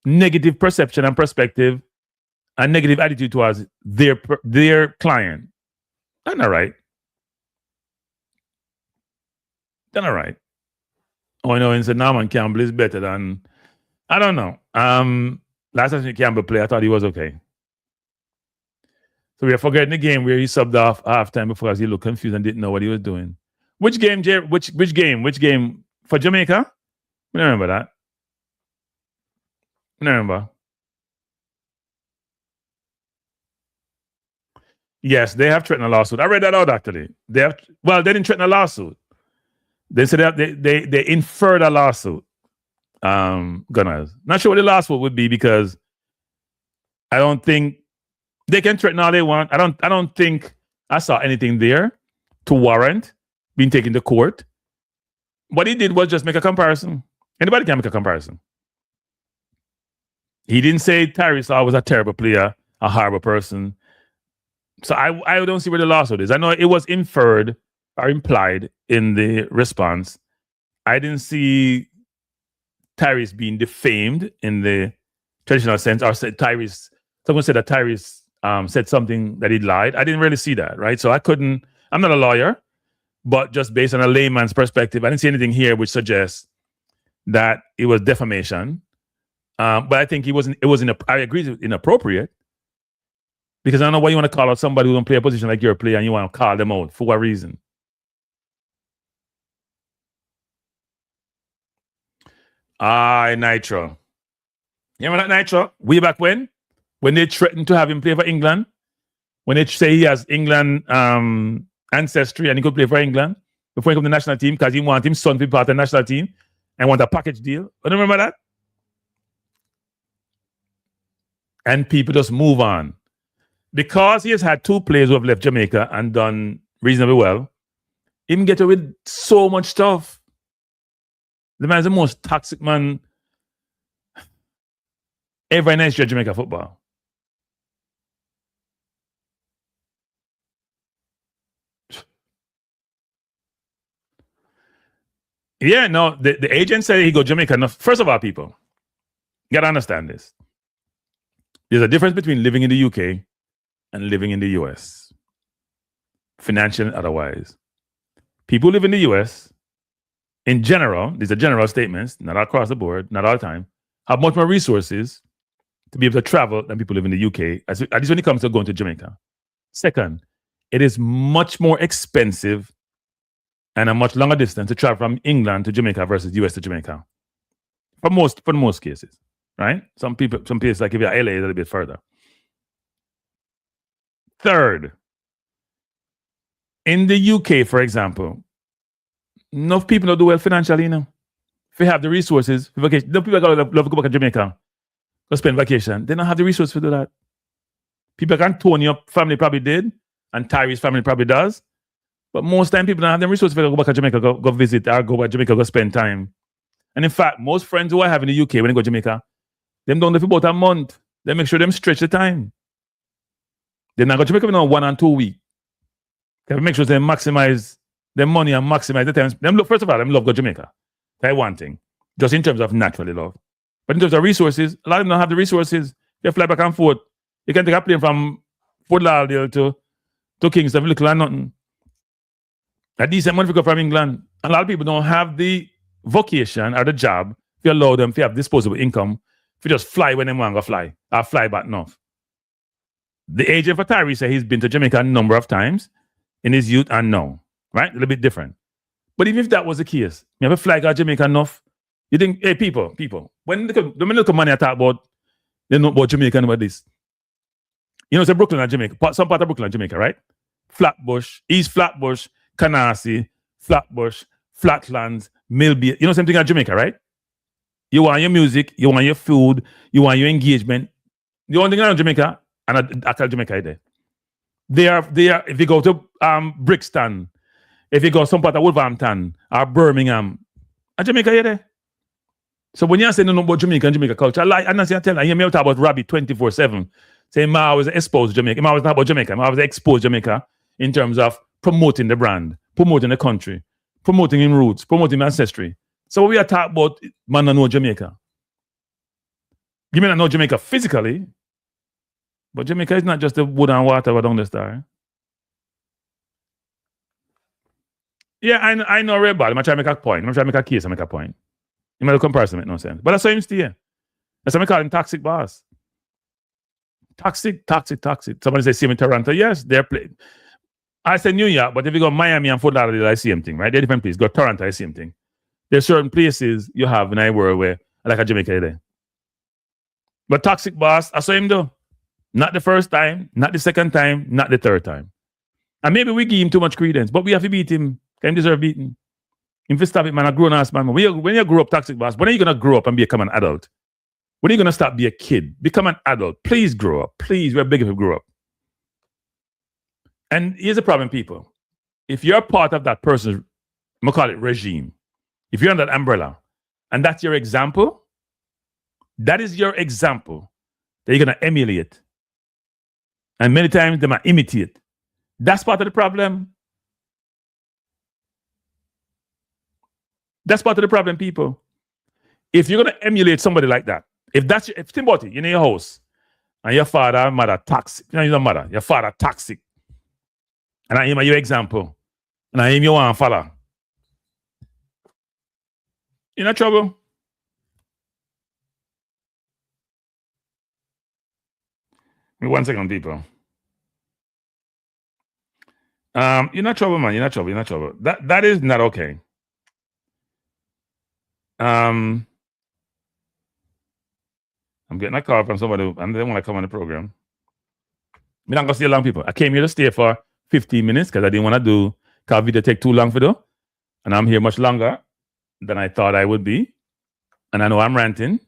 negative perception and perspective and negative attitude towards their client. That's not right. That's not right. Oh, I know, and said Norman Campbell is better than, I don't know. Last time Campbell played, I thought he was okay. So we are forgetting the game where he subbed off halftime because he looked confused and didn't know what he was doing. Which game, Jay? Which game for Jamaica? I don't remember that. I don't remember. Yes, they have threatened a lawsuit. I read that out actually. They didn't threaten a lawsuit. They said they inferred a lawsuit. Gunners. Not sure what the lawsuit would be because I don't think they can threaten all they want. I don't think I saw anything there to warrant being taken to court. What he did was just make a comparison. Anybody can make a comparison. He didn't say Tyrese Hall was a terrible player, a horrible person. So I don't see where the lawsuit is. I know it was inferred or implied in the response. I didn't see Tyrese being defamed in the traditional sense, or said Tyrese. Someone said that Tyrese said something that he lied. I didn't really see that, right? So I'm not a lawyer, but just based on a layman's perspective, I didn't see anything here which suggests that it was defamation. But I think I agree with inappropriate, because I don't know why you want to call out somebody who don't play a position like you're a player and you want to call them out. For what reason? Nitro. You remember that Nitro? Way back when they threatened to have him play for England, when they say he has England ancestry and he could play for England before he come to the national team because he want his son to be part of the national team and want a package deal. You remember that? And people just move on. Because he has had two players who have left Jamaica and done reasonably well, he can get away with so much stuff. The man is the most toxic man ever in history of Jamaica football. Yeah, no, the agent said he go Jamaica. No, first of all, people, you gotta understand this. There's a difference between living in the UK and living in the US, financial and otherwise. People who live in the US, in general, these are general statements, not across the board, not all the time, have much more resources to be able to travel than people live in the UK, at least when it comes to going to Jamaica. Second, it is much more expensive and a much longer distance to travel from England to Jamaica versus US to Jamaica. For most cases, right? Some places like if you're LA, a little bit further. Third, in the UK, for example, enough people don't do well financially, If you have the resources for vacation, the people love to go back to Jamaica, go spend vacation. They don't have the resources to do that. People can Tony up family probably did, and Tyree's family probably does. But most time people don't have the resources to go back to Jamaica, go visit, or go back to Jamaica, go spend time. And in fact, most friends who I have in the UK when they go to Jamaica, them don't live for about a month. They make sure them stretch the time. They not go to Jamaica for 1 and 2 weeks. They make sure they maximize their money and maximize the time. First of all, them love go to Jamaica. That's one thing. Just in terms of naturally love. But in terms of resources, a lot of them don't have the resources. They fly back and forth. You can take a plane from Fort Lauderdale to Kingston, little and nothing. A decent money to go from England. A lot of people don't have the vocation or the job if you allow them to have disposable income if you just fly when they want to fly or fly back north. The agent for Tyrese said he's been to Jamaica a number of times in his youth and now, right? A little bit different. But even if that was the case, you have a fly out Jamaica enough, you think, hey, people, when the little money I talk about They know about Jamaica and about this. You know, say Brooklyn and Jamaica. Some part of Brooklyn and Jamaica, right? Flatbush, East Flatbush, Canarsie, Flatbush, Flatlands, Millby. You know, same thing at Jamaica, right? You want your music, you want your food, you want your engagement. The only thing around Jamaica, and I tell Jamaica there. They are, if you go to Brixton, if you go some part of Wolverhampton or Birmingham, at Jamaica, you're there. So when you say no about Jamaica and Jamaica culture, I'm not saying I hear me talk about Robbie 24/7. Saying I was exposed Jamaica. I was not about Jamaica. I was exposed Jamaica in terms of promoting the brand, promoting the country, promoting in roots, promoting ancestry. So we are talking about man know Jamaica. You may not know Jamaica physically, but Jamaica is not just the wood and water down the star. Yeah, I know Red Ball. I'm trying to make a point. I'm trying to make a case. I make a point. You make a comparison make no sense. But that's why I'm still here. That's why I call him Toxic Boss. Toxic. Somebody say see him in Toronto. Yes, they're playing. I say New York, but if you go Miami and Fort Lauderdale, I see same thing, right? They're different places. Go Toronto, I see same thing. There's certain places you have in our world where, like a Jamaica there. But Toxic Boss, I saw him do. Not the first time, not the second time, not the third time. And maybe we give him too much credence, but we have to beat him. He deserve beating. If you stop it, man, a grown-ass man. When you grow up, Toxic Boss, when are you going to grow up and become an adult? When are you going to stop being a kid? Become an adult. Please grow up. Please, we're big if you grow up. And here's the problem, people. If you're part of that person's, I'm going to call it regime, if you're under that umbrella, and that's your example, that is your example that you're going to emulate. And many times they might imitate. That's part of the problem. That's part of the problem, people. If you're going to emulate somebody like that, if Timothy, you're in your house, and your father and mother toxic, you know, your mother, your father toxic, and I am your example, and I am your one follow, you're in trouble. Give me 1 second, people. You're not trouble, man. You're not trouble. That is not okay. I'm getting a call from somebody and they want to come on the program. I'm not going to stay long, people. I came here to stay for 15 minutes because I didn't want to do video take too long for do. And I'm here much longer than I thought I would be. And I know I'm ranting.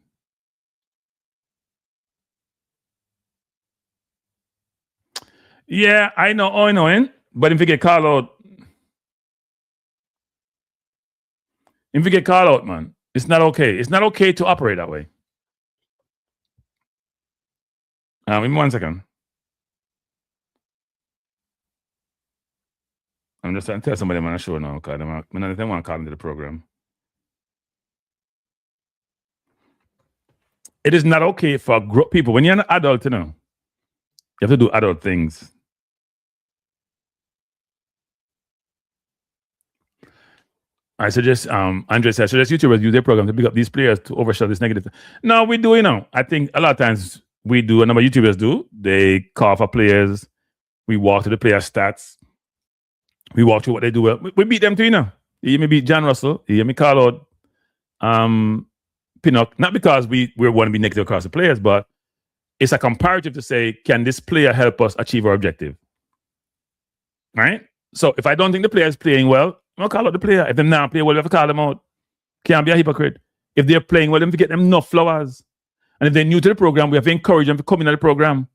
Yeah, I know. But if you get called out, man, it's not okay. It's not okay to operate that way. Give me 1 second. I'm just trying to tell somebody I'm on a show now because I don't want to call into the program. It is not okay for people. When you're an adult, you know, you have to do adult things. I suggest, Andre said, I suggest YouTubers use their program to pick up these players to overshadow this negative. No, we do, you know. I think a lot of times we do, a number of YouTubers do. They call for players. We walk to the player stats. We walk through what they do well. We beat them too, you know. You hear me beat John Russell. You hear me call out Pinnock. Not because we want to be negative across the players, but it's a comparative to say, can this player help us achieve our objective? Right? So if I don't think the player is playing well, I'm going to call out the player. If they're not playing well, we have to call them out. Can't be a hypocrite. If they're playing well, we have to get them enough flowers. And if they're new to the program, we have to encourage them to come into the program.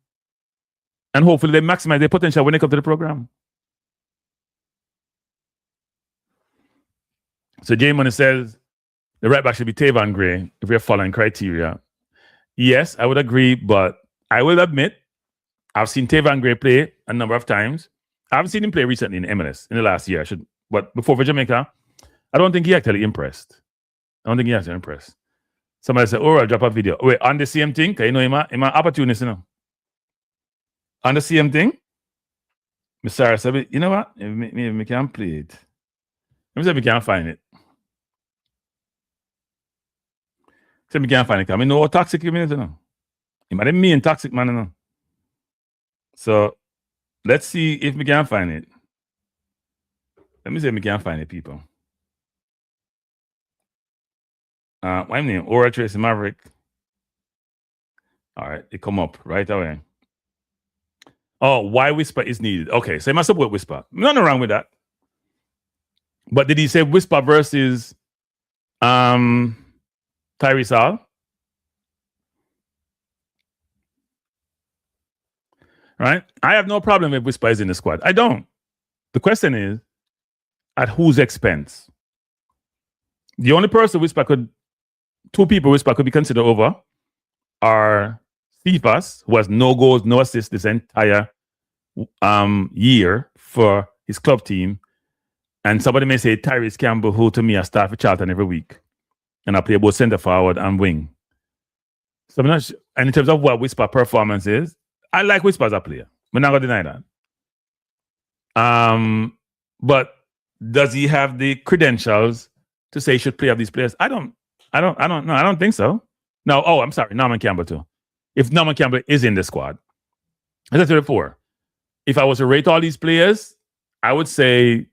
And hopefully they maximize their potential when they come to the program. So Jay Money says, the right back should be Tavon Gray if we're following criteria. Yes, I would agree, but I will admit, I've seen Tavon Gray play a number of times. I haven't seen him play recently in MLS in the last year. But before for Jamaica, I don't think he actually impressed. Somebody said, oh, I'll drop a video. Wait, on the same thing? Because you know, I'm an opportunist, you know. On the same thing, Miss Sarah said, you know what? Maybe we can play it. Let me see if we can find it. See if we can find it. I mean, no toxic you mean, you know. You might mean toxic, man, you know. So let's see if we can find it. Let me see if we can find it, people. What's my name? Aura Tracy Maverick. All right, it come up right away. Oh, why Whisper is needed? Okay, so he must support Whisper. Nothing wrong with that. But did he say Whisper versus Tyrese Hall? Right? I have no problem if Whisper is in the squad. I don't. The question is, at whose expense? The only person two people Whisper could be considered over are Cephas, who has no goals, no assists this entire year for his club team. And somebody may say Tyreece Campbell, who to me I start for Charlton every week. And I play both centre forward and wing. So I'm not sure. And in terms of what Whisper performance is, I like Whisper as a player. We're not gonna deny that. But does he have the credentials to say he should play up these players? I don't know. I don't think so. No, I'm sorry, Norman Campbell too. If Norman Campbell is in the squad, as I said before, if I was to rate all these players, I would say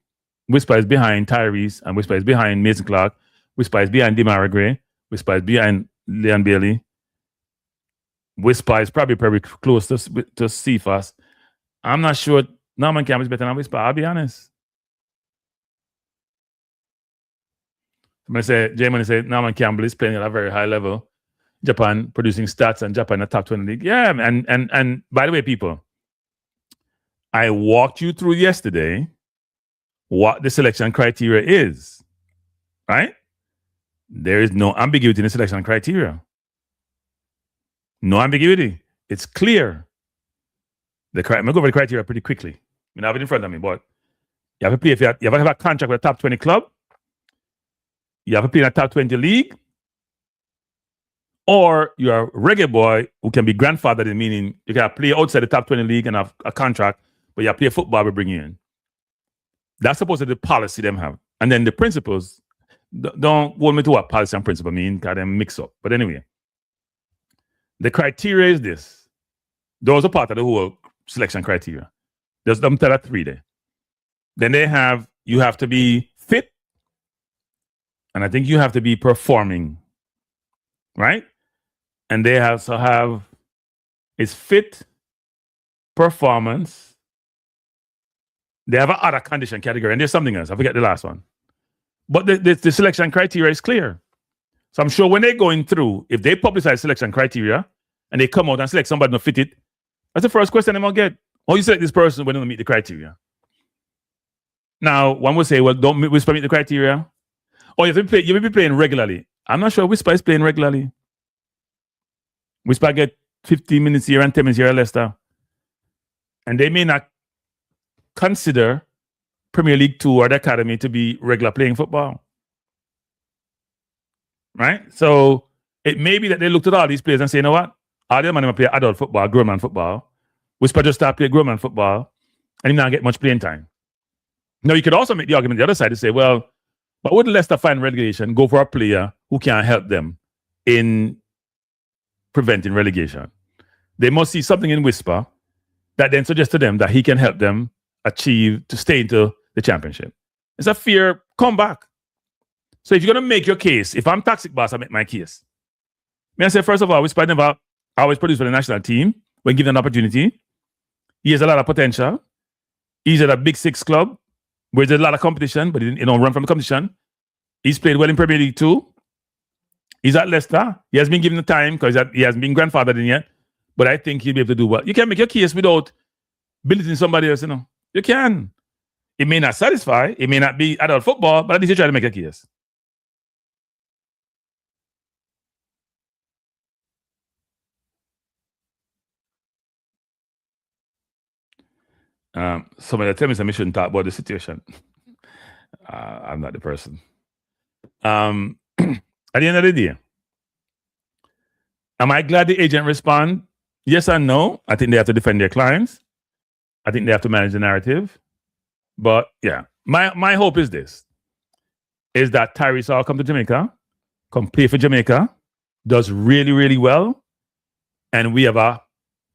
Whisper is behind Tyrese, and Whisper is behind Mason Clark, Whisper is behind Demara Gray, Whisper is behind Leon Bailey. Whisper is probably close to Cephas. I'm not sure Norman Campbell is better than Whisper, I'll be honest. Jamon say Norman Campbell is playing at a very high level. Japan producing stats and Japan in the top 20 league. Yeah, and by the way, people, I walked you through yesterday what the selection criteria is, right? There is no ambiguity in the selection criteria. No ambiguity. It's clear. I'm going to go over the criteria pretty quickly. I have it in front of me, but you have to play if you have to have a contract with a top 20 club. You have to play in a top 20 league, or you're a reggae boy who can be grandfathered, meaning you can play outside the top 20 league and have a contract, but you play football, we bring you in. That's supposed to be the policy them have. And then the principles, don't hold me to what policy and principle mean, because they mix up. But anyway, the criteria is this. Those are part of the whole selection criteria. There's them tell 3 there. Then you have to be fit, and I think you have to be performing, right? And they also have it's fit, performance. They have an other condition category, and there's something else. I forget the last one. But the selection criteria is clear. So I'm sure when they're going through, if they publicize selection criteria and they come out and select somebody not fit it, that's the first question they're going to get. Oh, you select this person when they don't meet the criteria. Now, one would say, well, don't Whisper meet the criteria? Oh, you will be playing regularly. I'm not sure Whisper is playing regularly. Whisper get 15 minutes here and 10 minutes here at Leicester. And they may not consider Premier League 2 or the academy to be regular playing football. Right? So it may be that they looked at all these players and say, you know what? All them man play adult football, grown man football. Whisper just start playing grown man football and he not get much playing time. Now, you could also make the argument the other side to say, well, but would Leicester find relegation go for a player who can help them in preventing relegation? They must see something in Whisper that then suggests to them that he can help them achieve to stay into the championship. It's a fair comeback. So if you're going to make your case, if I'm Toxic Boss, I make my case. May I say, first of all, Whisper never always produced for the national team when given an opportunity. He has a lot of potential. He's at a Big Six club where there's a lot of competition, but he don't run from the competition. He's played well in Premier League 2. He's at Leicester. He has been given the time because he hasn't been grandfathered in yet. But I think he'll be able to do well. You can make your case without belittling somebody else, You can. It may not satisfy. It may not be adult football, but at least you try to make a case. Somebody tell me something, shouldn't talk about the situation. I'm not the person. At the end of the day, am I glad the agent respond? Yes and no. I think they have to defend their clients. I think they have to manage the narrative. But yeah, my hope is this, is that Tyrese Hall come to Jamaica, come play for Jamaica, does really, really well, and we have a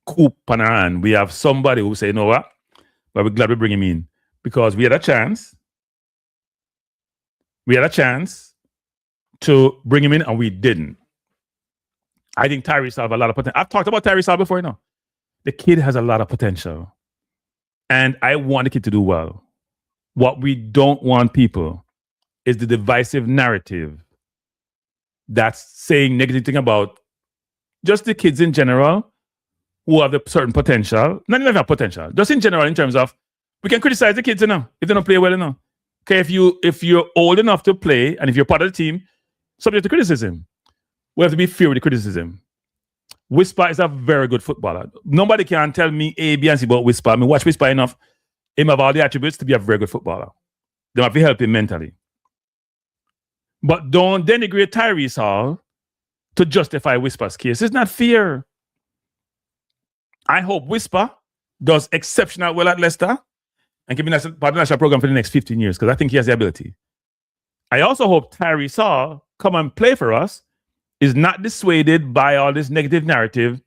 coup on our hand. We have somebody who say, you know what, but we're glad we bring him in because we had a chance. We had a chance to bring him in and we didn't. I think Tyrese Hall has a lot of potential. I've talked about Tyrese Hall before, you know. The kid has a lot of potential. And I want the kid to do well. What we don't want, people, is the divisive narrative that's saying negative thing about just the kids in general who have a certain potential. Not even have potential. Just in general, in terms of, we can criticize the kids, you know, if they don't play well, you know. Okay, if you're old enough to play and if you're part of the team, subject to criticism. We have to be fair with the criticism. Whisper is a very good footballer. Nobody can tell me A, B, and C about Whisper. I mean, watch Whisper enough. Him have all the attributes to be a very good footballer. They might be helping mentally. But don't denigrate Tyrese Hall to justify Whisper's case. It's not fair. I hope Whisper does exceptional well at Leicester and can be part of the national program for the next 15 years because I think he has the ability. I also hope Tyrese Hall come and play for us, is not dissuaded by all this negative narrative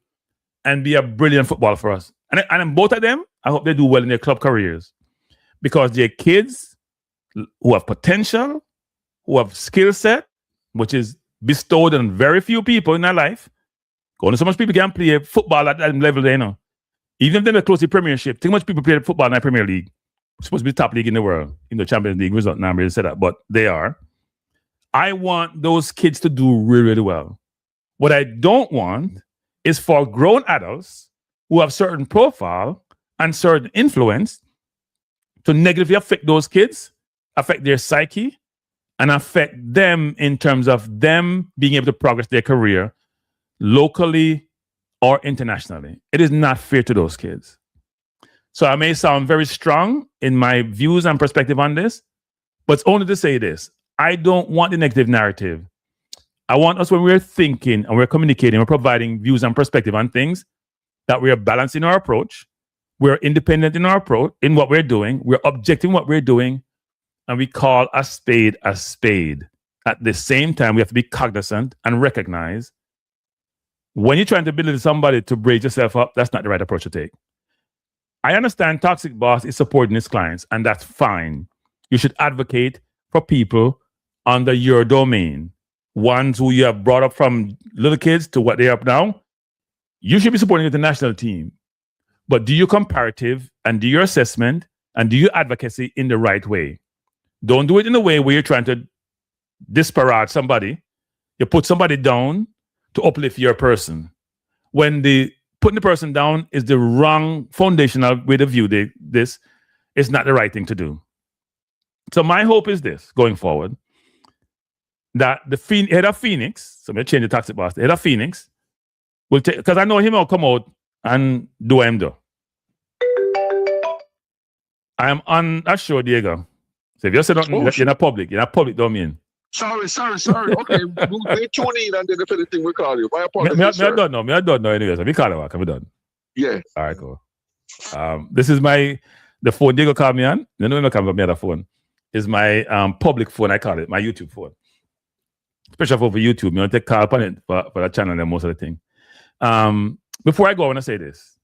and be a brilliant footballer for us. And both of them, I hope they do well in their club careers because they're kids who have potential, who have skill set, which is bestowed on very few people in their life. Only so much people can play football at that level, they know. Even if they're close to the Premiership, too much people play football in the Premier League. It's supposed to be the top league in the world, in the Champions League result. Now I'm ready to say that, but they are. I want those kids to do really, really well. What I don't want is for grown adults who have certain profile and certain influence to negatively affect those kids, affect their psyche, and affect them in terms of them being able to progress their career locally or internationally. It is not fair to those kids. So I may sound very strong in my views and perspective on this, but it's only to say this. I don't want the negative narrative. I want us, when we're thinking and we're communicating, we're providing views and perspective on things, that we are balanced in our approach, we're independent in our approach, in what we're doing, we're objecting what we're doing, and we call a spade a spade. At the same time, we have to be cognizant and recognize when you're trying to belittle somebody to braid yourself up, that's not the right approach to take. I understand Toxic Boss is supporting his clients, and that's fine. You should advocate for people under your domain, ones who you have brought up from little kids to what they are now. You should be supporting the national team. But do your comparative and do your assessment and do your advocacy in the right way. Don't do it in a way where you're trying to disparage somebody. You put somebody down to uplift your person. When putting the person down is the wrong foundational way to view this, it's not the right thing to do. So my hope is this, going forward, that the head of Phoenix, so I'm going to change the Toxic Boss, the head of Phoenix will take, because I know him will come out and do what him do. I am on a show, Diego. So if you say nothing, you're not public domain. Sorry. Okay, they tune in and then if anything we call you. My apologies, I don't know anyways. We call it, I'm done. Yeah. All right, cool. This is the phone Diego called me on. No, come from me on the phone. Is my public phone, I call it, my YouTube phone. Special phone for YouTube. You want to take call upon it for that channel and most of the thing. Before I go, I want to say this.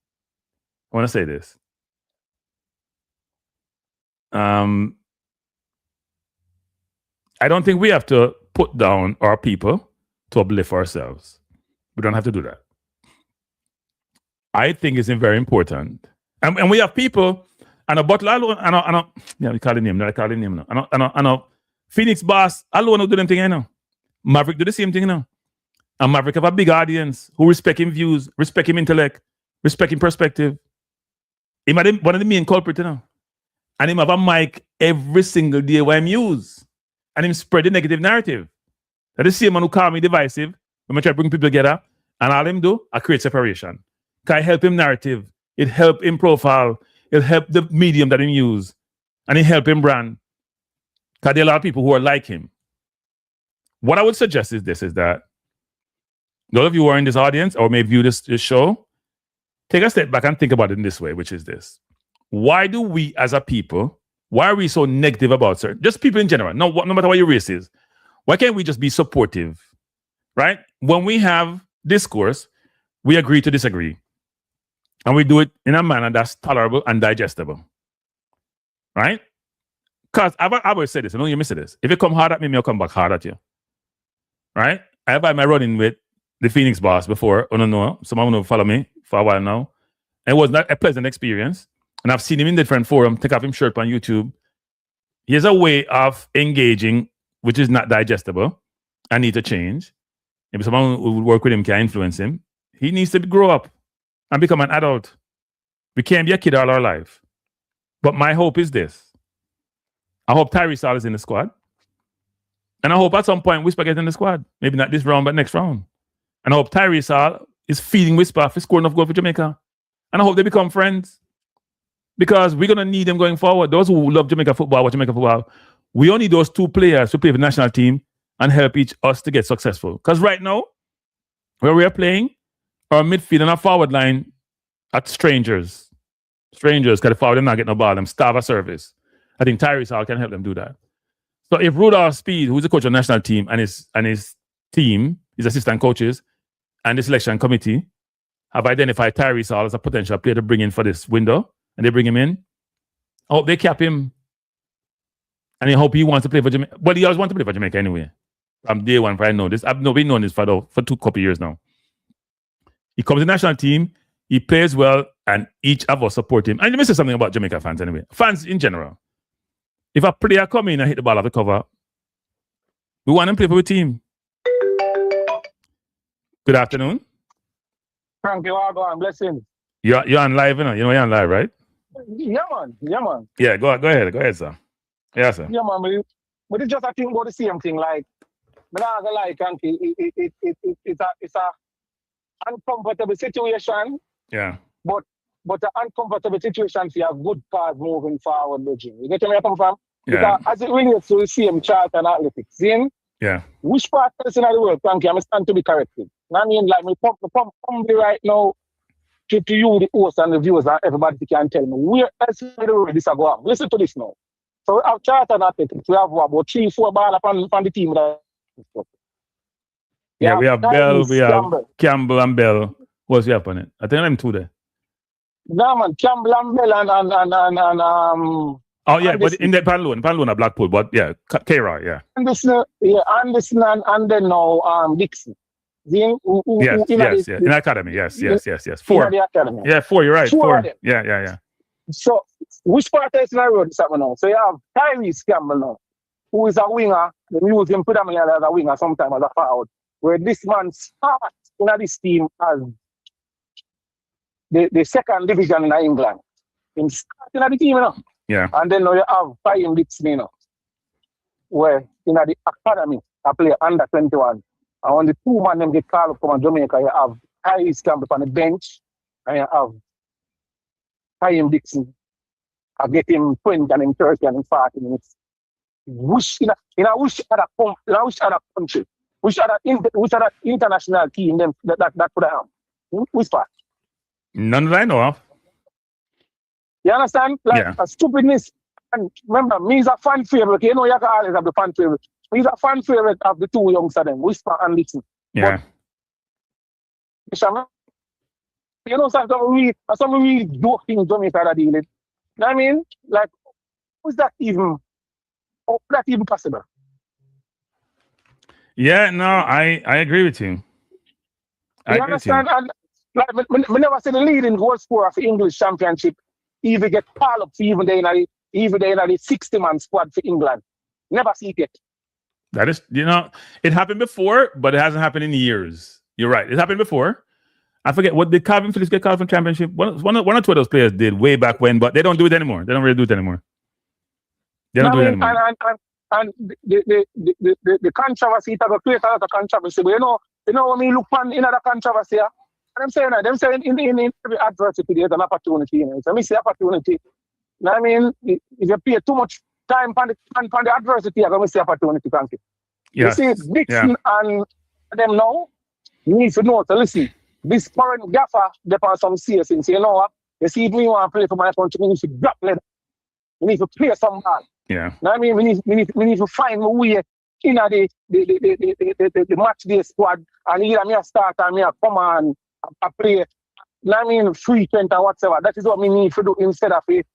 I don't think we have to put down our people to uplift ourselves. We don't have to do that. I think it's very important. And we have people, and a butler alone, we call him name, I know Phoenix Boss alone will do them thing, I know. Maverick do the same thing, you know. And Maverick have a big audience who respect him views, respect him intellect, respect him perspective. He might be one of the main culprits, you know. And him have a mic every single day where him use. And him spread the negative narrative. That is the same man who call me divisive when I try to bring people together. And all him do, I create separation. Can I help him narrative? It help him profile. It help the medium that him use. And it help him brand. Because there are a lot of people who are like him. What I would suggest is this, is that those of you who are in this audience or may view this show, take a step back and think about it in this way, which is this. Why do we as a people, why are we so negative about certain, just people in general, no matter what your race is, why can't we just be supportive, right? When we have discourse, we agree to disagree. And we do it in a manner that's tolerable and digestible, right? Because I've always said this, I know you miss this. If you come hard at me, I'll come back hard at you, right? I have my running with the Phoenix boss before. I don't know. Some of them follow me for a while now. And it was not a pleasant experience. And I've seen him in different forums, take off his shirt on YouTube. He has a way of engaging, which is not digestible. I need to change. Maybe someone who would work with him can influence him. He needs to grow up and become an adult. We can't be a kid all our life. But my hope is this. I hope Tyrese Hall is in the squad. And I hope at some point Whisper gets in the squad. Maybe not this round, but next round. And I hope Tyrese Hall is feeding Whisper for scoring enough goals for Jamaica. And I hope they become friends. Because we're going to need them going forward. Those who love Jamaica football, watch Jamaica football, we only need those two players to play for the national team and help us to get successful. Because right now, where we are playing, our midfield and our forward line are strangers. Strangers, because the forward are not getting no ball, them starve a service. I think Tyrese Hall can help them do that. So if Rudolph Speed, who's the coach of the national team, and his team, his assistant coaches, and the selection committee have identified Tyrese Hall as a potential player to bring in for this window, and they bring him in, I hope they cap him. And I hope he wants to play for Jamaica. Well, he always wants to play for Jamaica anyway. From day one, I know this. I've been knowing this for 2 couple years now. He comes to the national team, he plays well, and each of us support him. And let me say something about Jamaica fans anyway. Fans in general. If a player come in and hit the ball off the cover, we want him to play for the team. Good afternoon. Frank, you are going, blessing. You're on live, you know? You know you're on live, right? Yeah, man. Yeah, man. Yeah, go ahead, sir. Yeah, sir. Yeah, man. But it's just I think about the same thing. Like, but I don't like, it's a uncomfortable situation. Yeah. But an uncomfortable situation for a good cause moving forward, you get where I come from? Yeah. Because as it relates to the same chart and athletics, see? Yeah. Which part person in the world, Frankie, I'm stand to be corrected. I mean, like, me pump right now to you, the host and the viewers, and everybody can tell me where else in the world this is going on. Listen to this now. So we have chart and athletics. We have about 3-4 ball on the team. Yeah, we have Bell, we have Campbell and Bell. What's the on it? I think I'm 2 there. No, man, Campbell and Bell and oh yeah, but in the Panloon at Blackpool, but yeah, K-Roy, yeah. Anderson and then now Dixon. Yes. In the academy, yes. 4. In the academy. Yeah, 4, you're right. 4. Them. Yeah. So which part is in the road is happening now? So you have Tyreece Campbell now, who is a winger. They use him predominantly as a winger, sometimes as a forward. Where this man starts in this team as the second division in England. Him starting at the team, Yeah. And then now you have Tyreece Dixon, where in the academy, I play under 21. And when the 2 man them get called up from Jamaica, you have Tyreece Campbell on the bench, and you have Tyreece Dixon. I get him 20 and him 30 and him 40 minutes. Which other country, which other international team them that could have? Which part? None that I know of. You understand? Like a stupidness. And remember, me is a fan favorite. You know, you can always have the fan favorite. Me is a fan favorite of the 2 youngsters, them, Whisper and Dixon. Yeah. But, you know, some really dope things Jamaica that deal with. You know what I mean? Like, how is that even possible? Yeah, no, I agree with you. You understand? And like, we never see the leading goal scorer of the English Championship even get called up for even they in the 60-man squad for England. Never see it yet. That is, it happened before, but it hasn't happened in years. You're right. It happened before. I forget what did Calvin Phillips get called from championship. One or 2 of those players did way back when, but they don't do it anymore. They don't really do it anymore. They don't do it anymore. And the controversy, it has created a lot of controversy. But you know when we look on another controversy, them saying in every adversity there's an opportunity. So me say opportunity. You know what I mean? If you pay too much time on the adversity, you're going to see opportunity, thank you. Yes. You see, Dixon and them now, you need to know, so listen, this current gaffer, they on some serious things. You know what? You see, if we want to play for my country, we need to drop leather. We need to play some ball. Yeah. You know what I mean? We need to find a way in the match day squad, and either me a start and me a come on I play. You know what I mean? Frequent or whatever. That is what we need to do instead of it.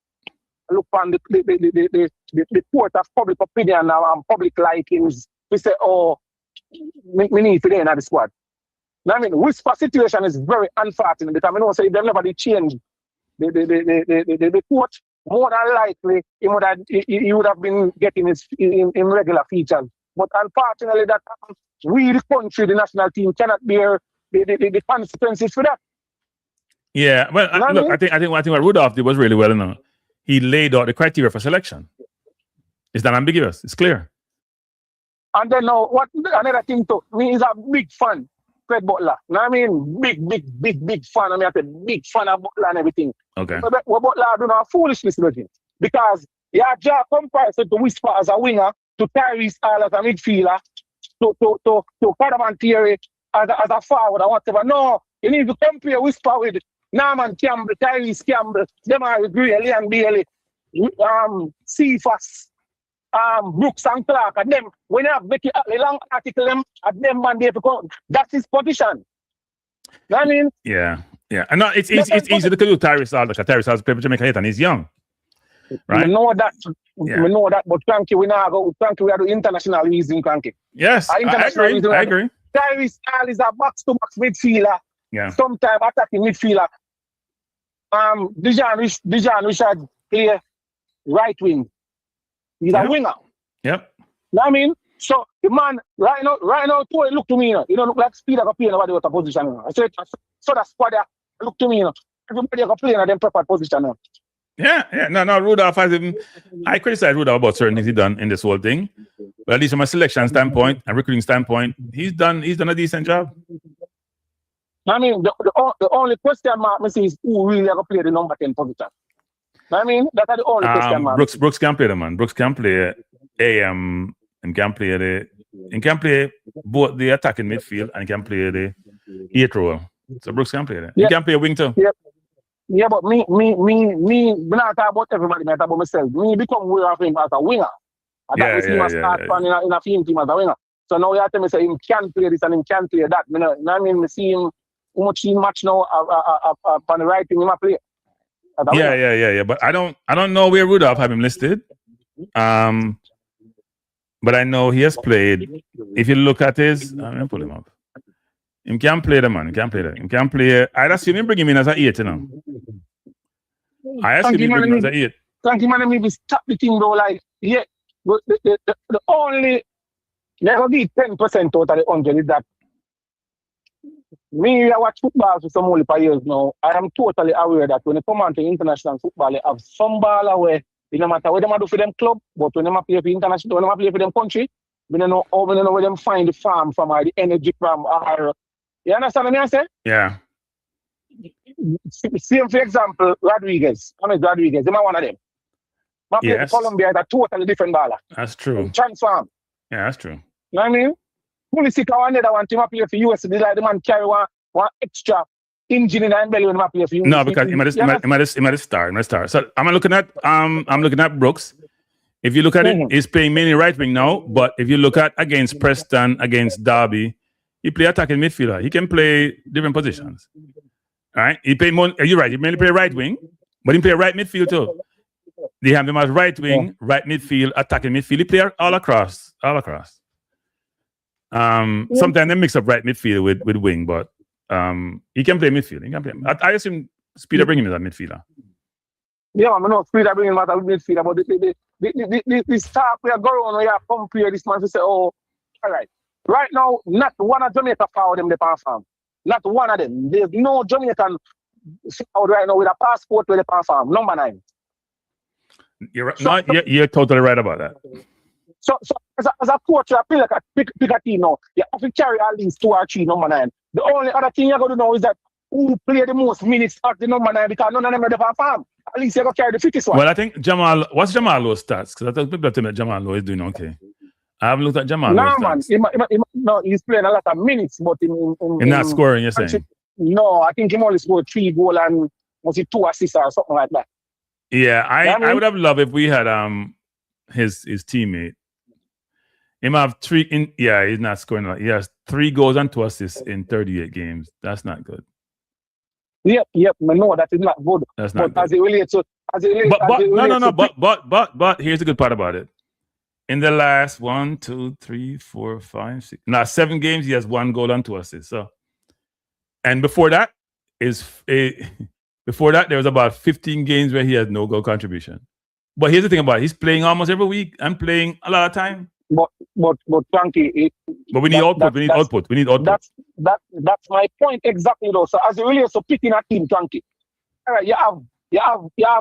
Look on the court of public opinion and public likings. We say, oh, we need to be in the squad. I mean, whisper situation is very unfortunate because I know say if they never did change the coach, more than likely he would have been getting his in regular features. But unfortunately, that we the country, the national team, cannot bear the consequences for that. Yeah, well, look, I think what Rudolph did was really well enough. He laid out the criteria for selection. It's not ambiguous. It's clear. And then now, what another thing too? Me is a big fan, Fred Butler. Know what I mean? Big fan. I mean, I'm a big fan of Butler and everything. Okay. But what Butler do now foolishness with him because he had just comparison to Whisper as a winger, to Tyrese Hall as a midfielder, to Cadaman Thierry as a forward or whatever. No, you need to compare Whisper with Norman Campbell, Tyreece Campbell, Demar Gray, Leon Bailey, Cephas, Brooks and Clark, and them. When you have Becky a long article, them at them man they come. That's his position. You know what I mean? Yeah. And no, it's easy to do Tyrese Hall because Tyrese Hall's played for Jamaica and he's young. Right? We know that. Yeah. We know that, but Cranky, we now go. Cranky, we are doing international reason, Cranky. Yes, I agree. Tyrese Hall is a box-to-box midfielder. Yeah. Sometimes attacking midfielder. Dijon Richard play right wing. He's a winger. Yep. You know what I mean? So the man right now, look to me, you don't look like speed of a play nobody out of position. I said, so that squad there, look to me, everybody can play in them proper position now. Yeah. No, Rudolph has him. I criticize Rudolph about certain things he's done in this whole thing. But at least from a selection standpoint and recruiting standpoint, he's done a decent job. I mean, the only question mark I see is who really ever play the number 10 position. I mean, that's the only question mark. Brooks can play the man. Brooks can play AM and can play both the attacking midfield and can play the 8 role. So Brooks can play that. He can play a wing too. Yeah, but me not talk about everybody, I talk about myself. Me become aware of him as a winger. I see him as start in a field team as a winger. So now you have to me say him can play this and him can play that. You know what I mean? I see him how much he match now on the right thing him a play. Yeah. But I don't know where Rudolph have him listed. But I know he has played. If you look at his, I'm gonna pull him up. He can play the man. He can play that. He can play. I'd assume him bring him in as an 8, you know. I assume him bring him as an 8. Thank you, man. Maybe stop the thing though. Like, yeah, the only never be 10% out of the 100 is that me. I watch football for some only years now. I am totally aware that when they come on to international football, they have some baller where it no matter what they do for them club, but when they play for international, when they play for them country, we don't know where them find the farm from or the energy from or. You understand what I say? Yeah. Same for example, Rodriguez. Rodriguez, they're one of them. But yes. Colombia is a totally different baller. That's true. Transform. Yeah, that's true. You know what I mean? Pulisic or another one team play for US, they like the man carry one extra engine in the belly when he play for US. No, because he might start. So I'm looking at Brooks. If you look at it, he's playing mainly right wing now. But if you look at against Preston, against Derby, he play attacking midfielder. He can play different positions. All right? He play more. You're right. He mainly play right wing, but he play right midfield too. They have him as right wing, right midfield, attacking midfield. He play all across. Sometimes they mix up right midfield with wing, but he can play midfield. I assume Speeder bring him as a midfielder. Yeah, I know Speeder bring him as a midfielder, but the staff we are going on, we are compare this man to say, oh, all right. Right now, not one of Jamaica forward them the farm. Not one of them. There's no Jamaican forward right now with a passport with the farm. Number 9. You're right. You're totally right about that. So as a coach, I feel like pick a team now. You have to carry at least 2 or 3 number 9. The only other thing you're going to know is that who play the most minutes at the number 9 because none of them are the farm. At least you're going to carry the fittest one. Well, I think what's Jamal Lowe's stats? Because I thought people tell me that Jamal Lowe is doing okay. I haven't looked at Jamal. No, man. He's playing a lot of minutes, but in not scoring, you're saying? No, I think he only scored 3 goals and was it 2 assists or something like that. Yeah, I would have loved if we had his teammate. He might have 3 he's not scoring a lot. He has 3 goals and 2 assists in 38 games. That's not good. Yep, no, that is not good. That's not good. As it relates to but here's the good part about it. In the last 7 games, he has 1 goal and 2 assists. So And before that there was about 15 games where he had no goal contribution. But here's the thing about it. He's playing almost every week and playing a lot of time. But Frankie, But we need output. We need output. We need output. That's my point exactly though. So as you really so picking a team, Frankie. All right, you have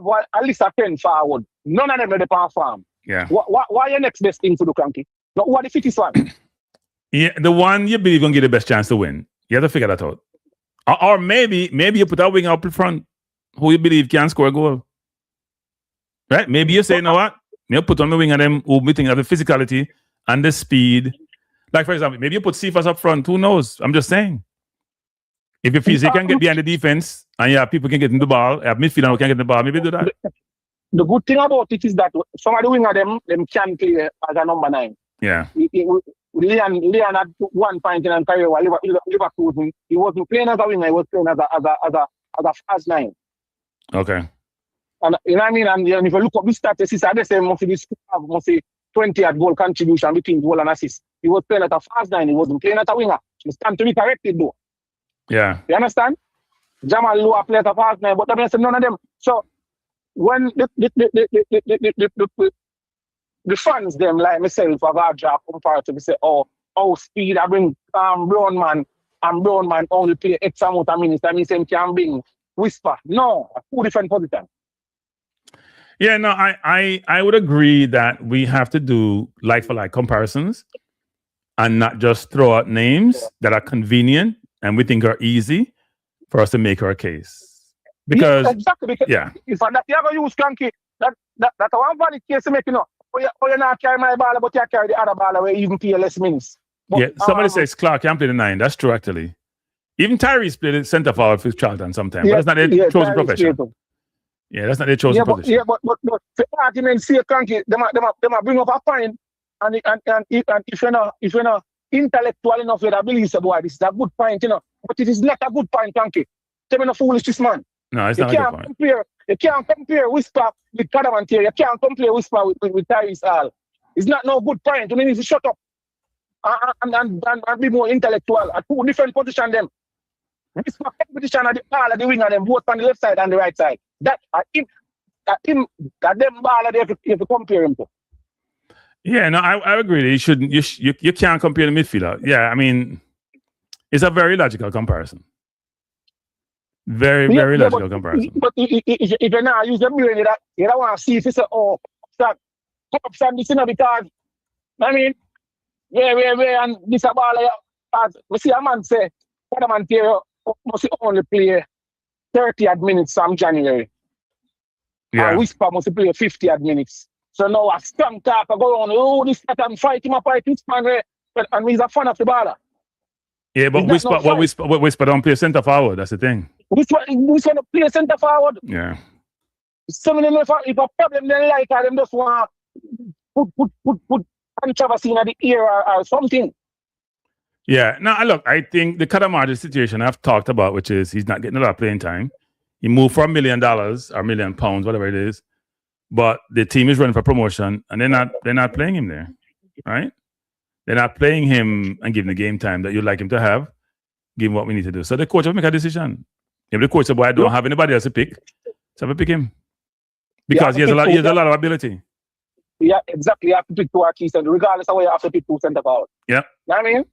one, at least a 10 forward. None of them are the power farm. Yeah. Why your next best thing to do, Frankie? No, what the fittest one? Yeah, the one you believe gonna get the best chance to win. You have to figure that out. Or maybe you put a wing up in front who you believe can score a goal. Right? Maybe you say, you know what? You put on the wing of them who we think have the physicality and the speed. Like, for example, maybe you put Cephas up front. Who knows? I'm just saying. If you feel they can get behind the defense and people can get in the ball, have midfielder who can get in the ball, maybe do that. The good thing about it is that some of the wing of them can play as a number 9. Yeah. Leon at one point in his career, Liverpool, he wasn't playing as a winger, he was playing as a fast 9. Okay. And you know what I mean? And if you look up the statistics, I say must say 20 at goal contribution between goal and assist. He was playing at a fast 9, he wasn't playing at a winger. It's time to be corrected though. Yeah. You understand? Jamal Loa played at a fast 9, but I said none of them. So when the fans them like myself have a job comparative, say, speed I bring Brown man and Brown man only play X amount of minutes. That means him can bring Whisper. No, 2 different positions. Yeah, no, I would agree that we have to do like for like comparisons and not just throw out names that are convenient and we think are easy for us to make our case. Because yeah, exactly, because if that you ever use Cranky, that one valid case to make you not carry my ball, but you carry the other ball where you even play less minutes. But, somebody says Clark can't play the 9. That's true actually. Even Tyrese played the centre forward for Charlton sometimes, but that's not their chosen profession. Yeah, that's not their chosen position. But for argument, see, Cranky, they might bring up a point, and if you're not intellectual enough, you believe boy, this is a good point, But it is not a good point, Cranky. Tell me no foolish this man. No, it's not a good point. You can't compare Whisper with Cadavantier. You can't compare Whisper with Tyrese Hall. It's not no good point. You need to shut up and be more intellectual. At 2 different positions, them. Whisper competition at the ball at the wing, and them both on the left side and the right side. That them ball they have to compare him to. Yeah, no, I agree. You shouldn't. You can't compare the midfielder. Yeah, I mean, it's a very logical comparison. Very logical comparison. But if you now use the brain, you don't want to see if it's that cups and this, because I mean, and this ball, as we see a man say, Cadavantier must only play 30 odd minutes from January. Yeah. And Whisper must play 50 odd minutes. So now a strong talk go on, this that and fight him up, this man, and he's a fan of the baller. Yeah, but Whisper don't play centre forward, that's the thing. Whisper don't play centre forward. Yeah. Some of them, if a problem they like, them just want put controversy in the ear or something. Yeah, now look, I think the Kadamari situation I've talked about, which is he's not getting a lot of playing time. He moved for $1 million or £1 million, whatever it is, but the team is running for promotion, and they're not playing him there, right? They're not playing him and giving the game time that you'd like him to have, give him what we need to do. So the coach will make a decision. If the coach says, "Boy, I don't have anybody else to pick," so I pick him because he has a lot of ability. Yeah, exactly. You have to pick 2 or 3 centre, regardless of where you have to pick 2 centre forward. Yeah. You know what I mean?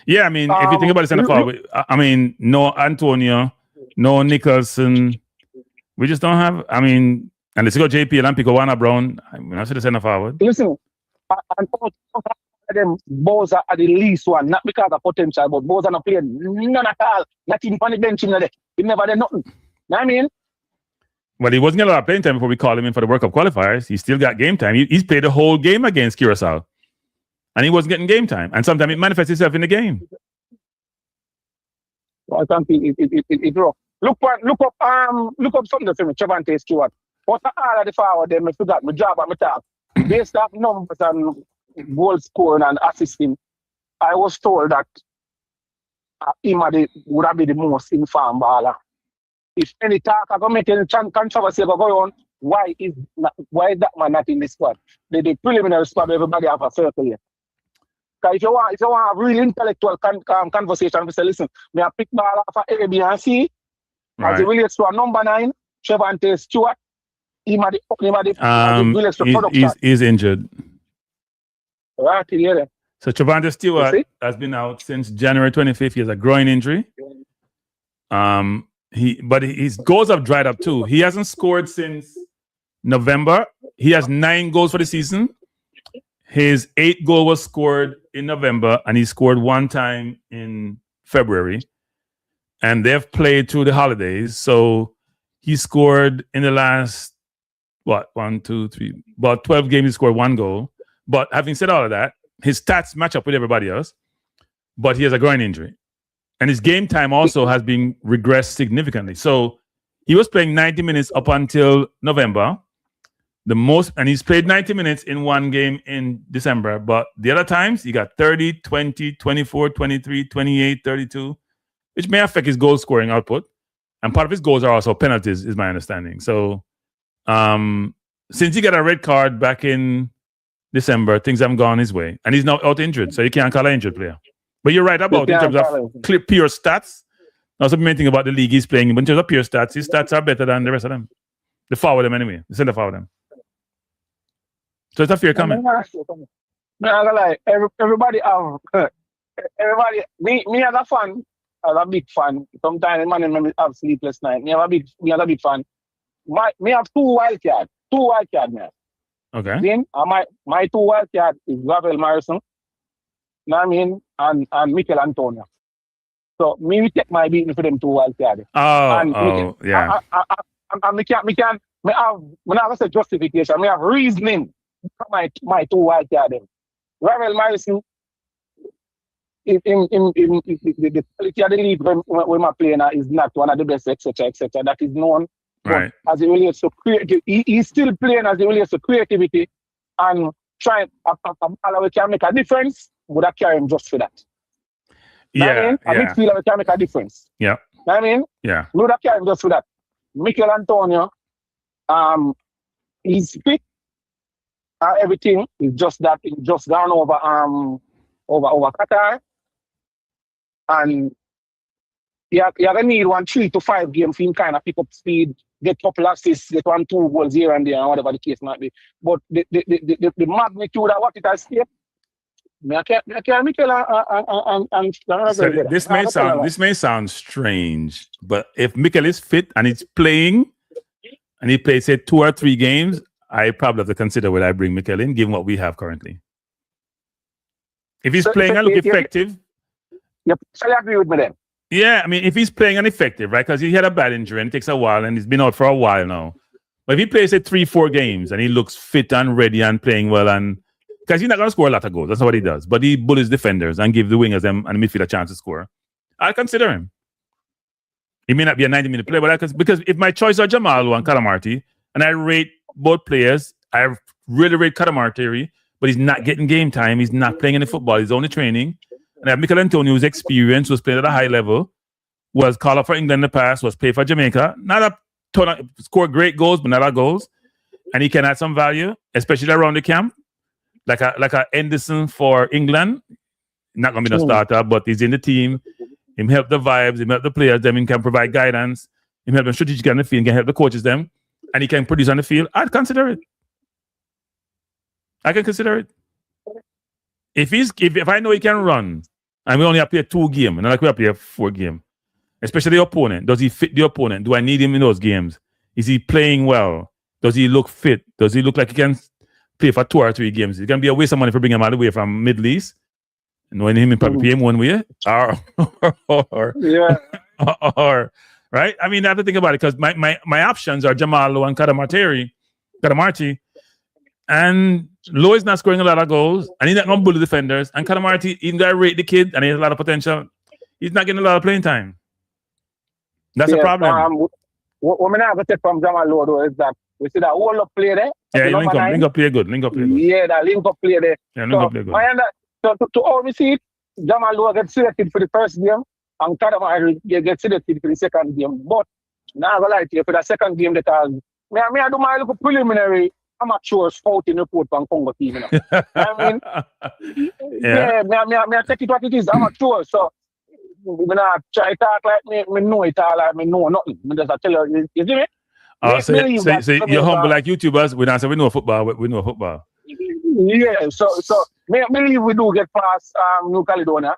Yeah, I mean, if you think about the centre forward, I mean, no Antonio, no Nicholson. We just don't have. I mean, unless you go JP and pick a Warner Brown, I'm not sure the centre forward. Listen, and them Boza are the least one, not because of potential, but Boza not playing none at all. Not even on the bench in there. He never did nothing. You know what I mean? Well, he wasn't getting a lot of playing time before we called him in for the World Cup qualifiers. He still got game time. He's played the whole game against Curacao. And he wasn't getting game time. And sometimes it manifests itself in the game. Well, I think it wrong. Look up something for me, Trevante Stewart. What all of the forward them, I forgot my job and my task. Based off numbers and goal scoring and assisting, I was told that him would have been the most informed baller. If any talk are going to make any controversy go on, why is that man not in the squad? The preliminary squad, everybody have a circle here. Because if you want a real intellectual conversation, we say, listen, me I pick ball off A, B, and C. As it relates to a number 9, Trevante Stewart, he might relates to production. He's injured. Right, yeah. So Trevante Stewart has been out since January 25th. He has a groin injury. His goals have dried up too. He hasn't scored since November. He has 9 goals for the season. His 8th goal was scored in November, and he scored 1 time in February. And they've played through the holidays. So he scored in the last, about 12 games, he scored 1 goal. But having said all of that, his stats match up with everybody else, but he has a groin injury. And his game time also has been regressed significantly. So he was playing 90 minutes up until November. And he's played 90 minutes in 1 game in December. But the other times, he got 30, 20, 24, 23, 28, 32, which may affect his goal scoring output. And part of his goals are also penalties, is my understanding. So since he got a red card back in December, things haven't gone his way. And he's now out injured, so you can't call an injured player. But you're right about in terms of pure stats. That's the main thing about the league he's playing. But in terms of pure stats, his stats are better than the rest of them. They forward them anyway. They center forward them. So it's a fair comment. Everybody, me as a fan, as a big fan, sometimes man have sleepless night. Me as a big fan. Me have 2 wild cards. 2 wild cards, man. Okay. Then my 2 wild cards is Gabriel Morrison, and Mikel Antonio. So me take my beating for them 2 wild cards. Yeah. Me have a justification. Me have reasoning for my 2 wild cards. Gabriel Morrison, in the quality of the league when we're playing is not one of the best, etc. That is known. Right. As it relates to creativity, he's still playing as it relates to creativity and trying we can make a difference. Would I carry him just for that? Yeah. I midfielder we can make a difference. Yeah. I mean? Yeah. Would I carry him just for that? Mikel Antonio, he's fit. Everything is just that he just gone over Qatar. And you're gonna need 3 to 5 games for him kind of pick up speed, get a couple assists, get 1-2 goals here and there, and whatever the case might be. But the magnitude of what it has taken, this may sound strange, but if Mikel is fit and he's playing, and he plays say 2 or 3 games, I probably have to consider whether I bring Mikel in, given what we have currently. If he's playing and look effective, so you agree with me then? Yeah, I mean, if he's playing and effective, right? Because he had a bad injury and it takes a while, and he's been out for a while now. But if he plays say 3-4 games and he looks fit and ready and playing well, and because he's not going to score a lot of goals, that's not what he does. But he bullies defenders and give the wingers and the midfield a chance to score. I'll consider him. He may not be a 90-minute player, but because if my choice are Jamal and Calamarty, and I rate both players, I really rate Calamarty, but he's not getting game time. He's not playing any football. He's only training. And I have Mikel Antonio, who's experienced, was playing at a high level, was called up for England in the past, was played for Jamaica. Not a ton of, scored great goals, but not a lot of goals. And he can add some value, especially around the camp. Like a Henderson for England. Not going to be no starter, but he's in the team. He help the vibes, he help the players, then he can provide guidance. He help them strategically on the field, he can help the coaches them, and he can produce on the field. I'd consider it. I can consider it. If I know he can run, and we only have to play 2 games, and not like we have to play 4 games, especially the opponent. Does he fit the opponent? Do I need him in those games? Is he playing well? Does he look fit? Does he look like he can play for 2 or 3 games? It's going to be a waste of money for bringing him all the way from Middle East. Knowing him, probably pay him one way, or right? I mean, I have to think about it because my options are Jamal Lowe and Cadamarty, and Lowe is not scoring a lot of goals, and he's not going to bully defenders. And Cadamarty, even though I rate the kid and he has a lot of potential, he's not getting a lot of playing time. That's a problem. What I have to take from Jamal Lowe though is that we see that whole up play there. Yeah, link up play good. Yeah, that link up play there. Yeah, link up play good. So to all we see, Jamal Lowe gets selected for the first game, and Cadamarty gets selected for the second game. But now I lie to you, for the second game, because I do my little preliminary amateur scouting report from Congo team. You know? I mean, yeah, me take it what it is, amateur. So, me not try to talk like me know it all, like me know nothing. Me just tell you, you see me? So you're humble like YouTubers. We don't say we know football, we know football. Yeah, so me believe we do get past New Caledonia.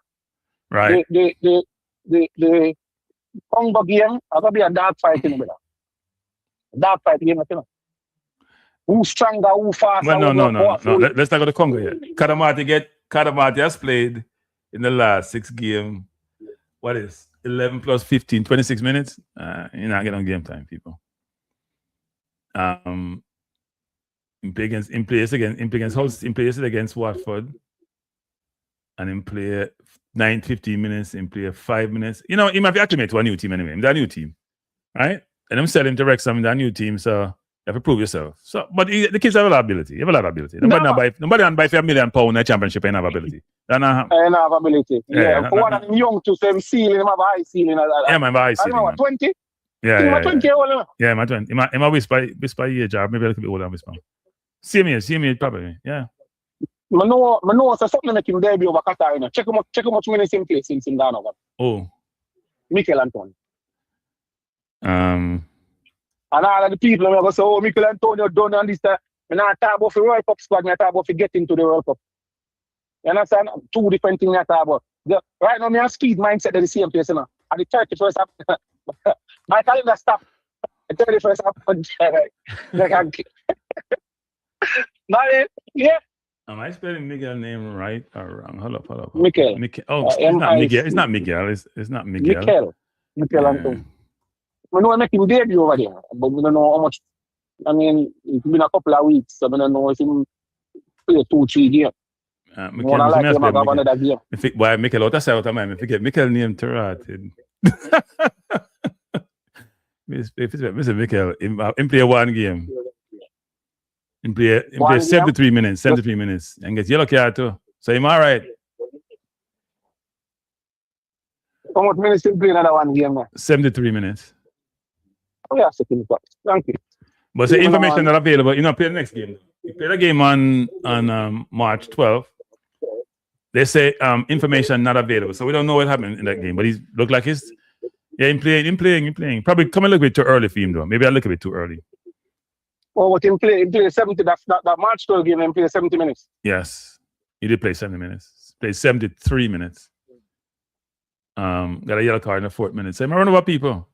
Right. The Congo game, I gonna be a dark fight in the middle. Dark fight game, you know. Who's stronger, who faster? Well, no. Let's not go to Congo yet. Kadamati has played in the last 6 games. What is 11 plus 15, 26 minutes? You're not getting on game time, people. In play against Watford, and in play 15 minutes, in play 5 minutes. You know, he might be acclimated to a new team anyway. In that new team, right? And I'm selling to Wrexham in that new team, so you have to prove yourself. So, but the kids have a lot of ability. Nobody can buy for £1 million in a championship and have ability. They have ability. Yeah. For one of them young to them ceiling, have a high ceiling. Yeah, man, high ceiling. I 20. Yeah. 20 old. Yeah, my 20. I'm a whisper year job. Maybe a little bit older than whisper. See me probably. Yeah. I know so something make him debut over Qatar, you know. Check how much minutes in place since him down over. Oh. Mikel Antonio. And all of the people are going to say, oh, Mikel Antonio done on this time. I'm not talking about the World Cup squad, I'm talking about to get into the World Cup. You understand? 2 different things I talk about. Right now, I have speed mindset at the same place, you know. At the 31st, my calendar stop. The 31st, yeah. Am I spelling Miguel's name right or wrong? Hold up. Mikel. Oh, it's not Miguel. It's not Miguel. It's not Miguel. Mikel Antonio. I know I make him debut over there, but we don't know how much. I mean, it's been a couple of weeks, so I don't know if he play 2-3 games. Mikel, what I say out of mind, I forget Mikel name Terrat. Mr. Mikel, he play 1 game. He play 73 minutes, and gets yellow card too. So he's all right. How much minutes he play another 1 game now? 73 minutes. Oh, yeah, thank you. But the information not available, play the next game. You play the game on March 12th. They say information not available. So we don't know what happened in that game. But he looked like he's playing. Probably come a little bit too early for him though. Maybe a little bit too early. Oh, what he play 70, that March 12 game, he played 70 minutes. Yes. He did play 70 minutes. Played 73 minutes. Got a yellow card in the 4th minute. So I'm running over people.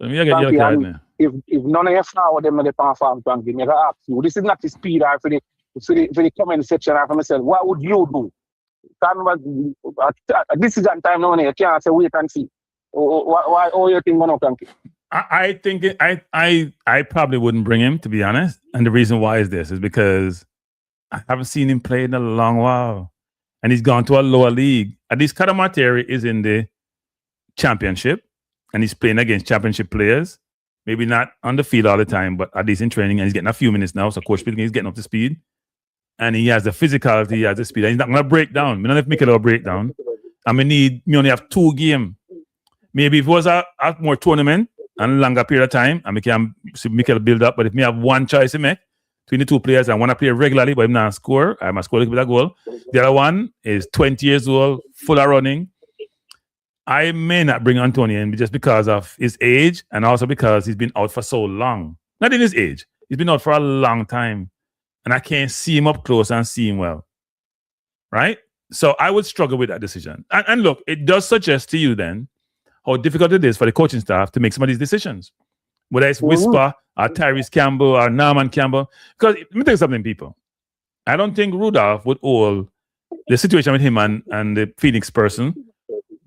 So me I get yellow card now. If none of your forward them they perform, Frankie, me ask you, this is not the speed or for the comment section or for myself. What would you do? At decision time now, you can't say wait and see. Why you think going Frankie? I think I probably wouldn't bring him, to be honest. And the reason why is because I haven't seen him play in a long while. And he's gone to a lower league. At least Kadamateri is in the championship and he's playing against championship players. Maybe not on the field all the time, but at least in training, and he's getting a few minutes now. So Coach Pilgrim is getting up to speed. And he has the physicality, he has the speed. And he's not going to break down. We don't have to make it a breakdown. And we only have 2 games. Maybe if it was a more tournament and a longer period of time, and we can see Mikel build up. But if we have one choice to make between the 2 players, and one to play regularly, but I'm not score, I must score a little bit of goal. The other one is 20 years old, full of running. I may not bring Antonio in just because of his age and also because he's been out for so long. Not in his age. He's been out for a long time. And I can't see him up close and see him well. Right? So I would struggle with that decision. And look, it does suggest to you then how difficult it is for the coaching staff to make some of these decisions. Whether it's Whisper or Tyreece Campbell or Norman Campbell. Because let me tell you something, people. I don't think Rudolph would hold the situation with him and the Phoenix person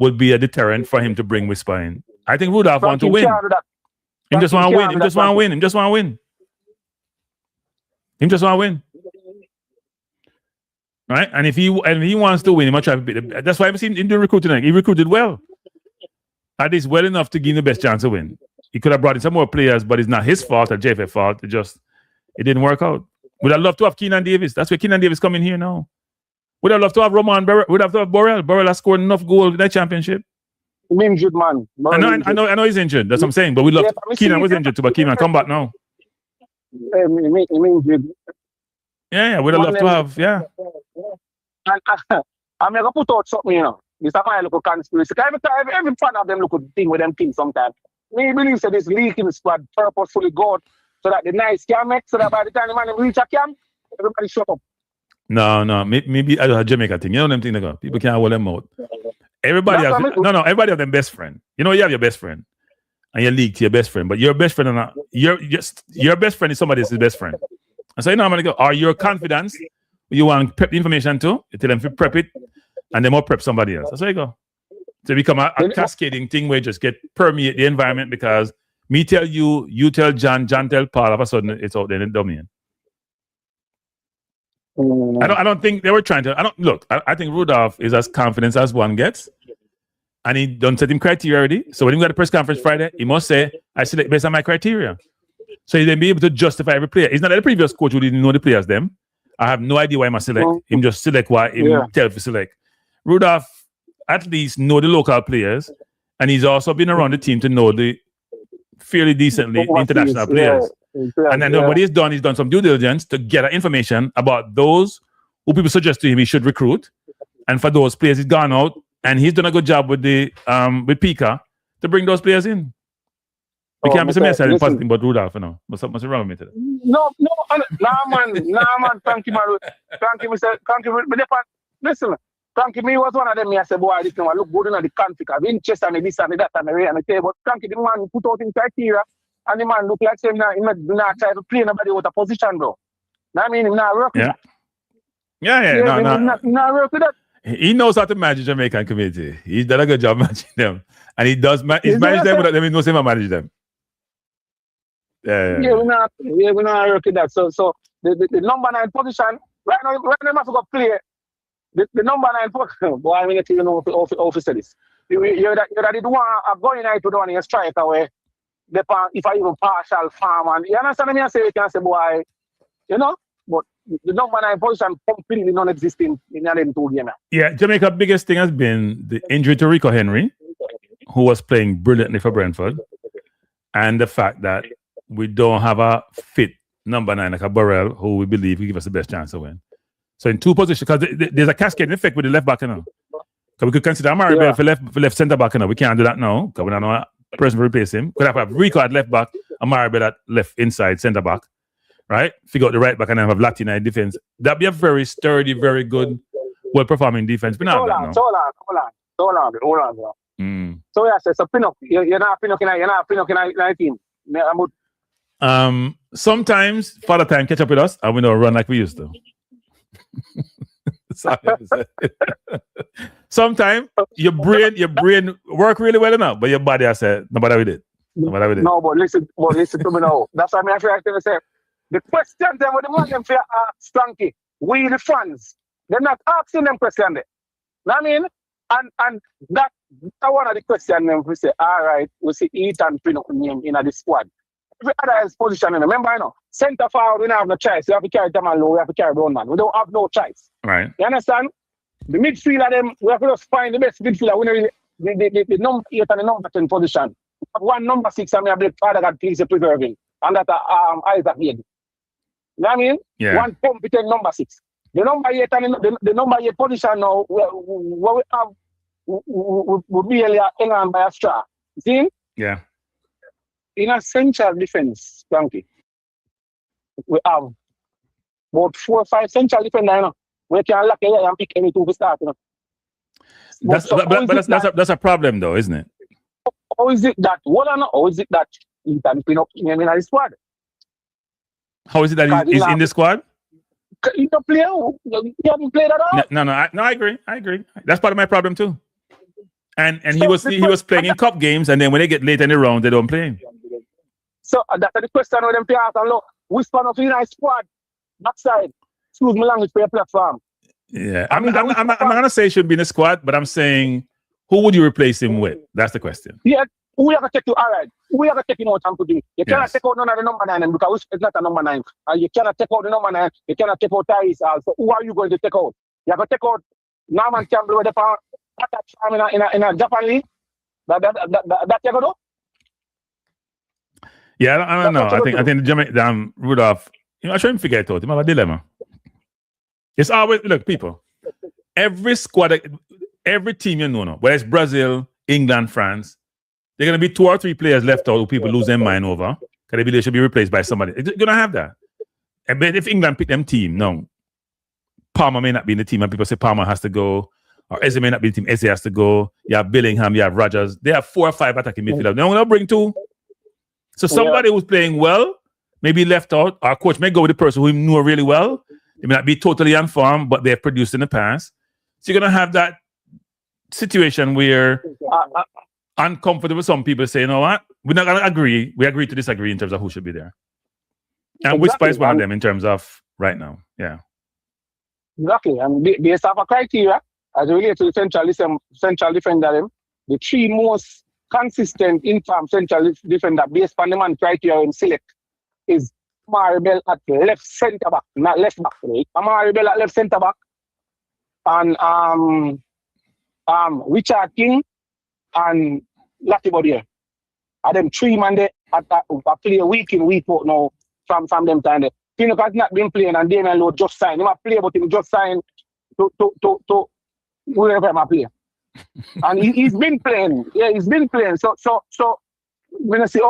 would be a deterrent for him to bring Whisper in. I think Rudolph wants to win. He just want to win. He just want to win. Right? And if he wants to win, he must try to beat. That's why I've seen him doing recruiting. He recruited well. At least well enough to give him the best chance to win. He could have brought in some more players, but it's not his fault or JF's fault. It didn't work out. Would I love to have Keenan Davis? That's where Keenan Davis coming here now. Would I love to have Roman Burrell? Would I have to have Burrell? Burrell has scored enough goals in that championship. He's injured, man. I know he's injured. That's what I'm saying. But we love Keenan was injured too, but Keenan come back now. Yeah, we'd love to have, yeah. And I'm going to put out something, you know. This is my local conspiracy. Every fan of them look at the thing with them things sometimes. Me believe that this leaking squad purposefully go so that the nice can make, so that by the time the man reach a camp, everybody shut up. No. Maybe a Jamaica thing. You know them thing they go. People can't hold them out. Everybody has everybody have their best friend. You know, you have your best friend. And you leak to your best friend. But your best friend your best friend is somebody else's best friend. And so you know I'm gonna go, are your confidence you want to prep the information to? You tell them to prep it and then more prep somebody else. That's how you go. So it become a cascading thing where you just get permeate the environment because me tell you, you tell John tell Paul, all of a sudden it's out there in the domain. I don't think they were trying to. I think Rudolph is as confident as one gets, and he don't set him criteria already. So when he got a press conference Friday, he must say, "I select based on my criteria." So he then be able to justify every player. It's not like the previous coach who didn't know the players. Them, I have no idea why he must select. Him just select why him tell to select. Rudolph at least know the local players, and he's also been around the team to know the fairly decently international players. And then what he's done some due diligence to get information about those who people suggest to him he should recruit. And for those players, he's gone out and he's done a good job with the with Pika to bring those players in. We can't be so messy positive about Rudolph, you know. But something's wrong with me today. No, man. Thank you, man. Thank you, Mr. Thank you. Listen, Frankie, me was one of them. I said, boy, this thing look good in the conflict of interest and this and that and the way and the table. But Frankie, the man put out in criteria and the man look like him now. He not try to play nobody with a position, bro. I mean, him not work with that. Yeah. Not work with that. He knows how to manage the Jamaican community. He's done a good job managing them. And he does he's managed them without them. He knows him how to manage them. Yeah, we're not work with that. So the number 9 position, right now they must go play. The number 9 position, boy, I mean, you know, officer this. You're that the one going out to the one in a strike away. If I even partial farm, and you understand me? I say, you can say, boy, you know, but the number 9 position completely non-existing in the two games. Yeah, Jamaica's biggest thing has been the injury to Rico Henry, who was playing brilliantly for Brentford, and the fact that we don't have a fit number 9 like a Burrell, who we believe will give us the best chance to win. So in two positions, because there's a cascading effect with the left back, you know. Because we could consider Maribel for left centre back, you know. We can't do that now because we don't know a person to replace him. Could have Rico at left back, and Maribel at left inside centre back, right? Figure out the right back and then have Latina in defense. That'd be a very sturdy, very good, well-performing defense. But hold on, bro. So yeah, so Pinnock, you're not Pinnock in a team. Sometimes Father Time catch up with us and we don't run like we used to. Sometimes your brain work really well enough, but your body has said, no matter with it. No, but listen to me now. That's what I feel like to say. The question then with the man them for Stanky, we the fans, they're not asking them question there. Know what I mean? And that one of the questions them we say, all right, we see Ethan Pinnock name in the squad. Every other position, remember, you know, centre forward, we don't have no choice. We have to carry them and low, we have to carry down man. We don't have no choice. Right. You understand? The midfielder, them, we have to just find the best midfielder. We really, the number 8 and the number 10 position. We have one number 6 and we have the father that please preserving. And that Isaac Head. You know what I mean? Yeah. One competent number 6. The number 8 and the number 8 position now, where we have, we barely hang on by a straw. See? Yeah. In a central defense, Frankie, we have about 4 or 5 central defenders, you know. We can lock it and pick any two to start, you know. That's a problem, though, isn't it? How is it that? How is it that Ethan Pinnock in the squad? How is it that he's in the squad? He's a player. He hasn't played at all. No, I agree. That's part of my problem too. And he was playing in cup games, and then when they get late in the round, they don't play him. So that's the question with them players. And look, whisper of in our squad, backside. Excuse my language for your platform. Yeah, I'm not gonna say he should be in the squad, but I'm saying who would you replace him with? That's the question. Yeah, we have to take you. All right, we have to take him out and put him. You cannot take out none of the number 9 because it's not a number 9. And you cannot take out the number 9. You cannot take out Tyreece Hall. So who are you going to take out? You have to take out Norman Campbell with the power in a Japan league. That you go do? Yeah, I don't know. I think the Jamaican Rudolph. I try to figure it out. He have a dilemma. It's always look, people. Every squad, every team now, whether it's Brazil, England, France, they're gonna be 2 or 3 players left out who people lose their mind over. Because they should be replaced by somebody. You're gonna have that. But if England pick them team, no. Palmer may not be in the team, and people say Palmer has to go, or Eze may not be in the team, Eze has to go. You have Billingham, you have Rogers. They have 4 or 5 attacking midfielders. They're gonna bring 2. So somebody who's playing well may be left out. Our coach may go with the person who know really well. They may not be totally informed, but they've produced in the past. So you're gonna have that situation where uncomfortable. Some people say, you know what? We're not gonna agree. We agree to disagree in terms of who should be there. And Whisper is one of them in terms of right now. Yeah. Exactly. And based off a criteria, as related to the central defender, the 3 most consistent informed central defender based on the man criteria in select is Maribel at left centre back, not left back, right? Maribel at left centre back, and Richard King and Lati Bodier. And them 3 man there at play week in, week out now from them time there. Pinnock has not been playing and Damien Lowe just signed. He might play, but he just signed to whoever he might play. And he's been playing. Yeah, he's been playing. So when I say,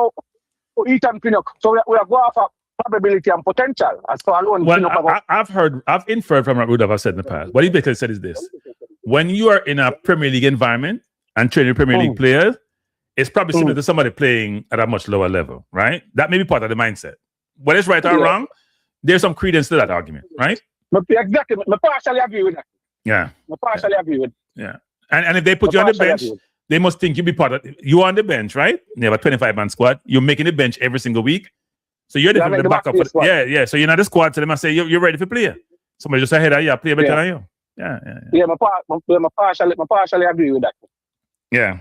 Ethan Pinnock, so we are going for probability and potential. As for alone, well, I've inferred from what Rudolph has said in the past. What he basically said is this: when you are in a Premier League environment and training Premier League players, it's probably similar to somebody playing at a much lower level, right? That may be part of the mindset. Whether it's right or wrong, there's some credence to that argument, right? Exactly. I partially agree with that. Yeah. I partially agree with that. Yeah. And if they put you on the bench, they must think you be part of you on the bench, right? You have a 25-man squad. You're making the bench every single week. So you're the backup. Yeah. So you're not the squad, so they must say you're ready for play. Somebody just ahead of you, play better than you. Yeah, I partially agree with that. Yeah.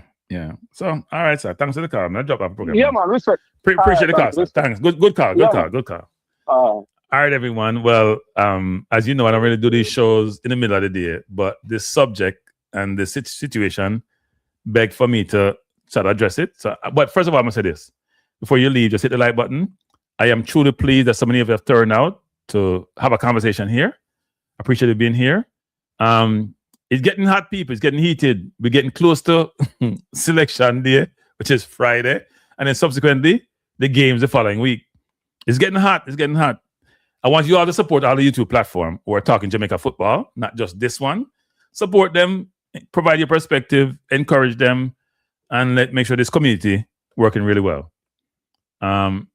So, all right, sir. Thanks for the call. I'm going to drop off the program. Yeah, man. Respect. Appreciate the call, sir. Thanks. Good call. All right, everyone. Well, as you know, I don't really do these shows in the middle of the day, but this subject and the situation beg for me to sort of address it. So, but first of all, I'm going to say this. Before you leave, just hit the like button. I am truly pleased that so many of you have turned out to have a conversation here. Appreciate you being here. It's getting hot, people. It's getting heated. We're getting close to selection day, which is Friday. And then subsequently, the games the following week. It's getting hot. I want you all to support all the YouTube platform who are talking Jamaica football, not just this one. Support them, provide your perspective, encourage them, and make sure this community working really well. And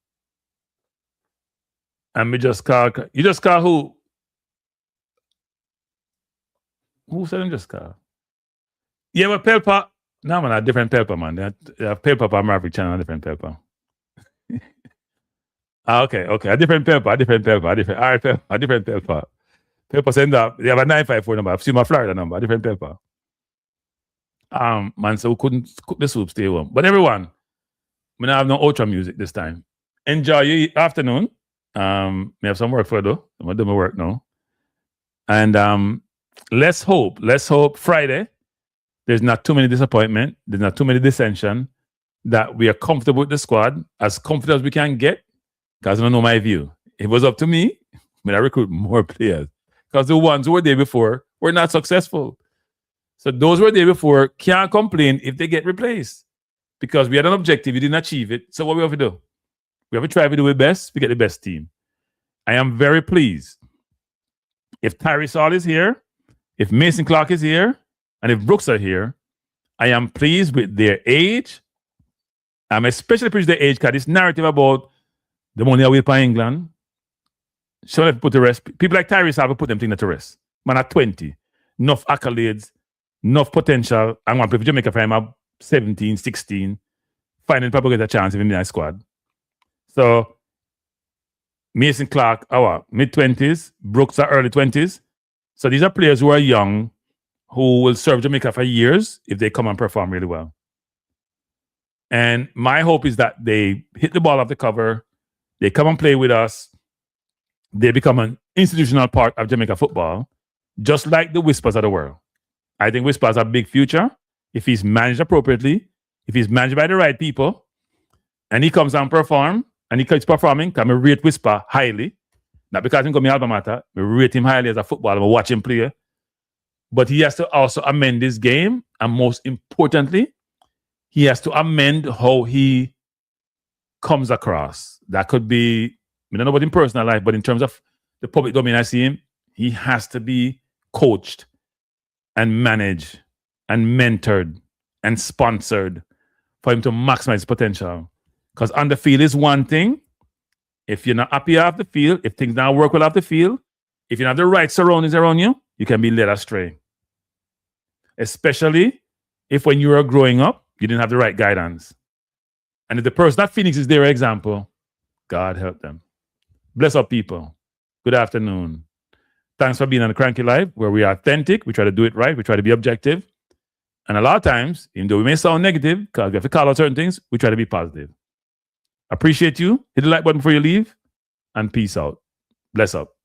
you just call who? Who said him just call? Yeah, but Pelpa. No, man, a different Pelpa, man. They have Pelpa on Maverick channel, a different Pelpa. Okay. A different Pelpa. All right, Pelpa. A different Pelpa. Pelpa send up. They have a 954 number. I've seen my Florida number. A different Pelpa. Man, so we couldn't cook the soup, stay home. But everyone, we don't have no outro music this time. Enjoy your afternoon. We have some work for though. I'm gonna do my work now. And let's hope Friday there's not too many disappointment, there's not too many dissension, that we are comfortable with the squad, as comfortable as we can get, because I don't know my view. If it was up to me, I recruit more players, because the ones who were there before were not successful. So those who were there before can't complain if they get replaced, because we had an objective, we didn't achieve it. So what we have to do? We have to try to do our best, we get the best team. I am very pleased. If Tyrese Hall is here, if Mason Clark is here, and if Brooks are here, I am pleased with their age. I'm especially pleased with their age because this narrative about the money away from England, so let's put the rest. People like Tyrese have to put them things to rest. Man at 20, enough accolades, enough potential. I'm going to play for Jamaica for him at 17, 16, finally probably get a chance in the squad. So Mason Clark, our mid-20s, Brooks are early 20s. So these are players who are young, who will serve Jamaica for years if they come and perform really well. And my hope is that they hit the ball off the cover, they come and play with us, they become an institutional part of Jamaica football, just like the Whispers of the world. I think Whispers have a big future if he's managed appropriately, if he's managed by the right people, and he comes and perform. and he keeps performing, because I rate Whisper highly. Not because he got me alma mater, I rate him highly as a footballer, I watch him play. But he has to also amend his game, and most importantly, he has to amend how he comes across. That could be, I don't know about in personal life, but in terms of the public domain, I see him, he has to be coached and managed and mentored and sponsored for him to maximize his potential. Because on the field is one thing. If you're not happy off the field, if things don't work well off the field, if you don't have the right surroundings around you, you can be led astray. Especially if when you were growing up, you didn't have the right guidance. And if the person at Phoenix is their example, God help them. Bless up people. Good afternoon. Thanks for being on the Cranky Live, where we are authentic. We try to do it right. We try to be objective. And a lot of times, even though we may sound negative, because we have to call out certain things, we try to be positive. Appreciate you. Hit the like button before you leave. And peace out. Bless up.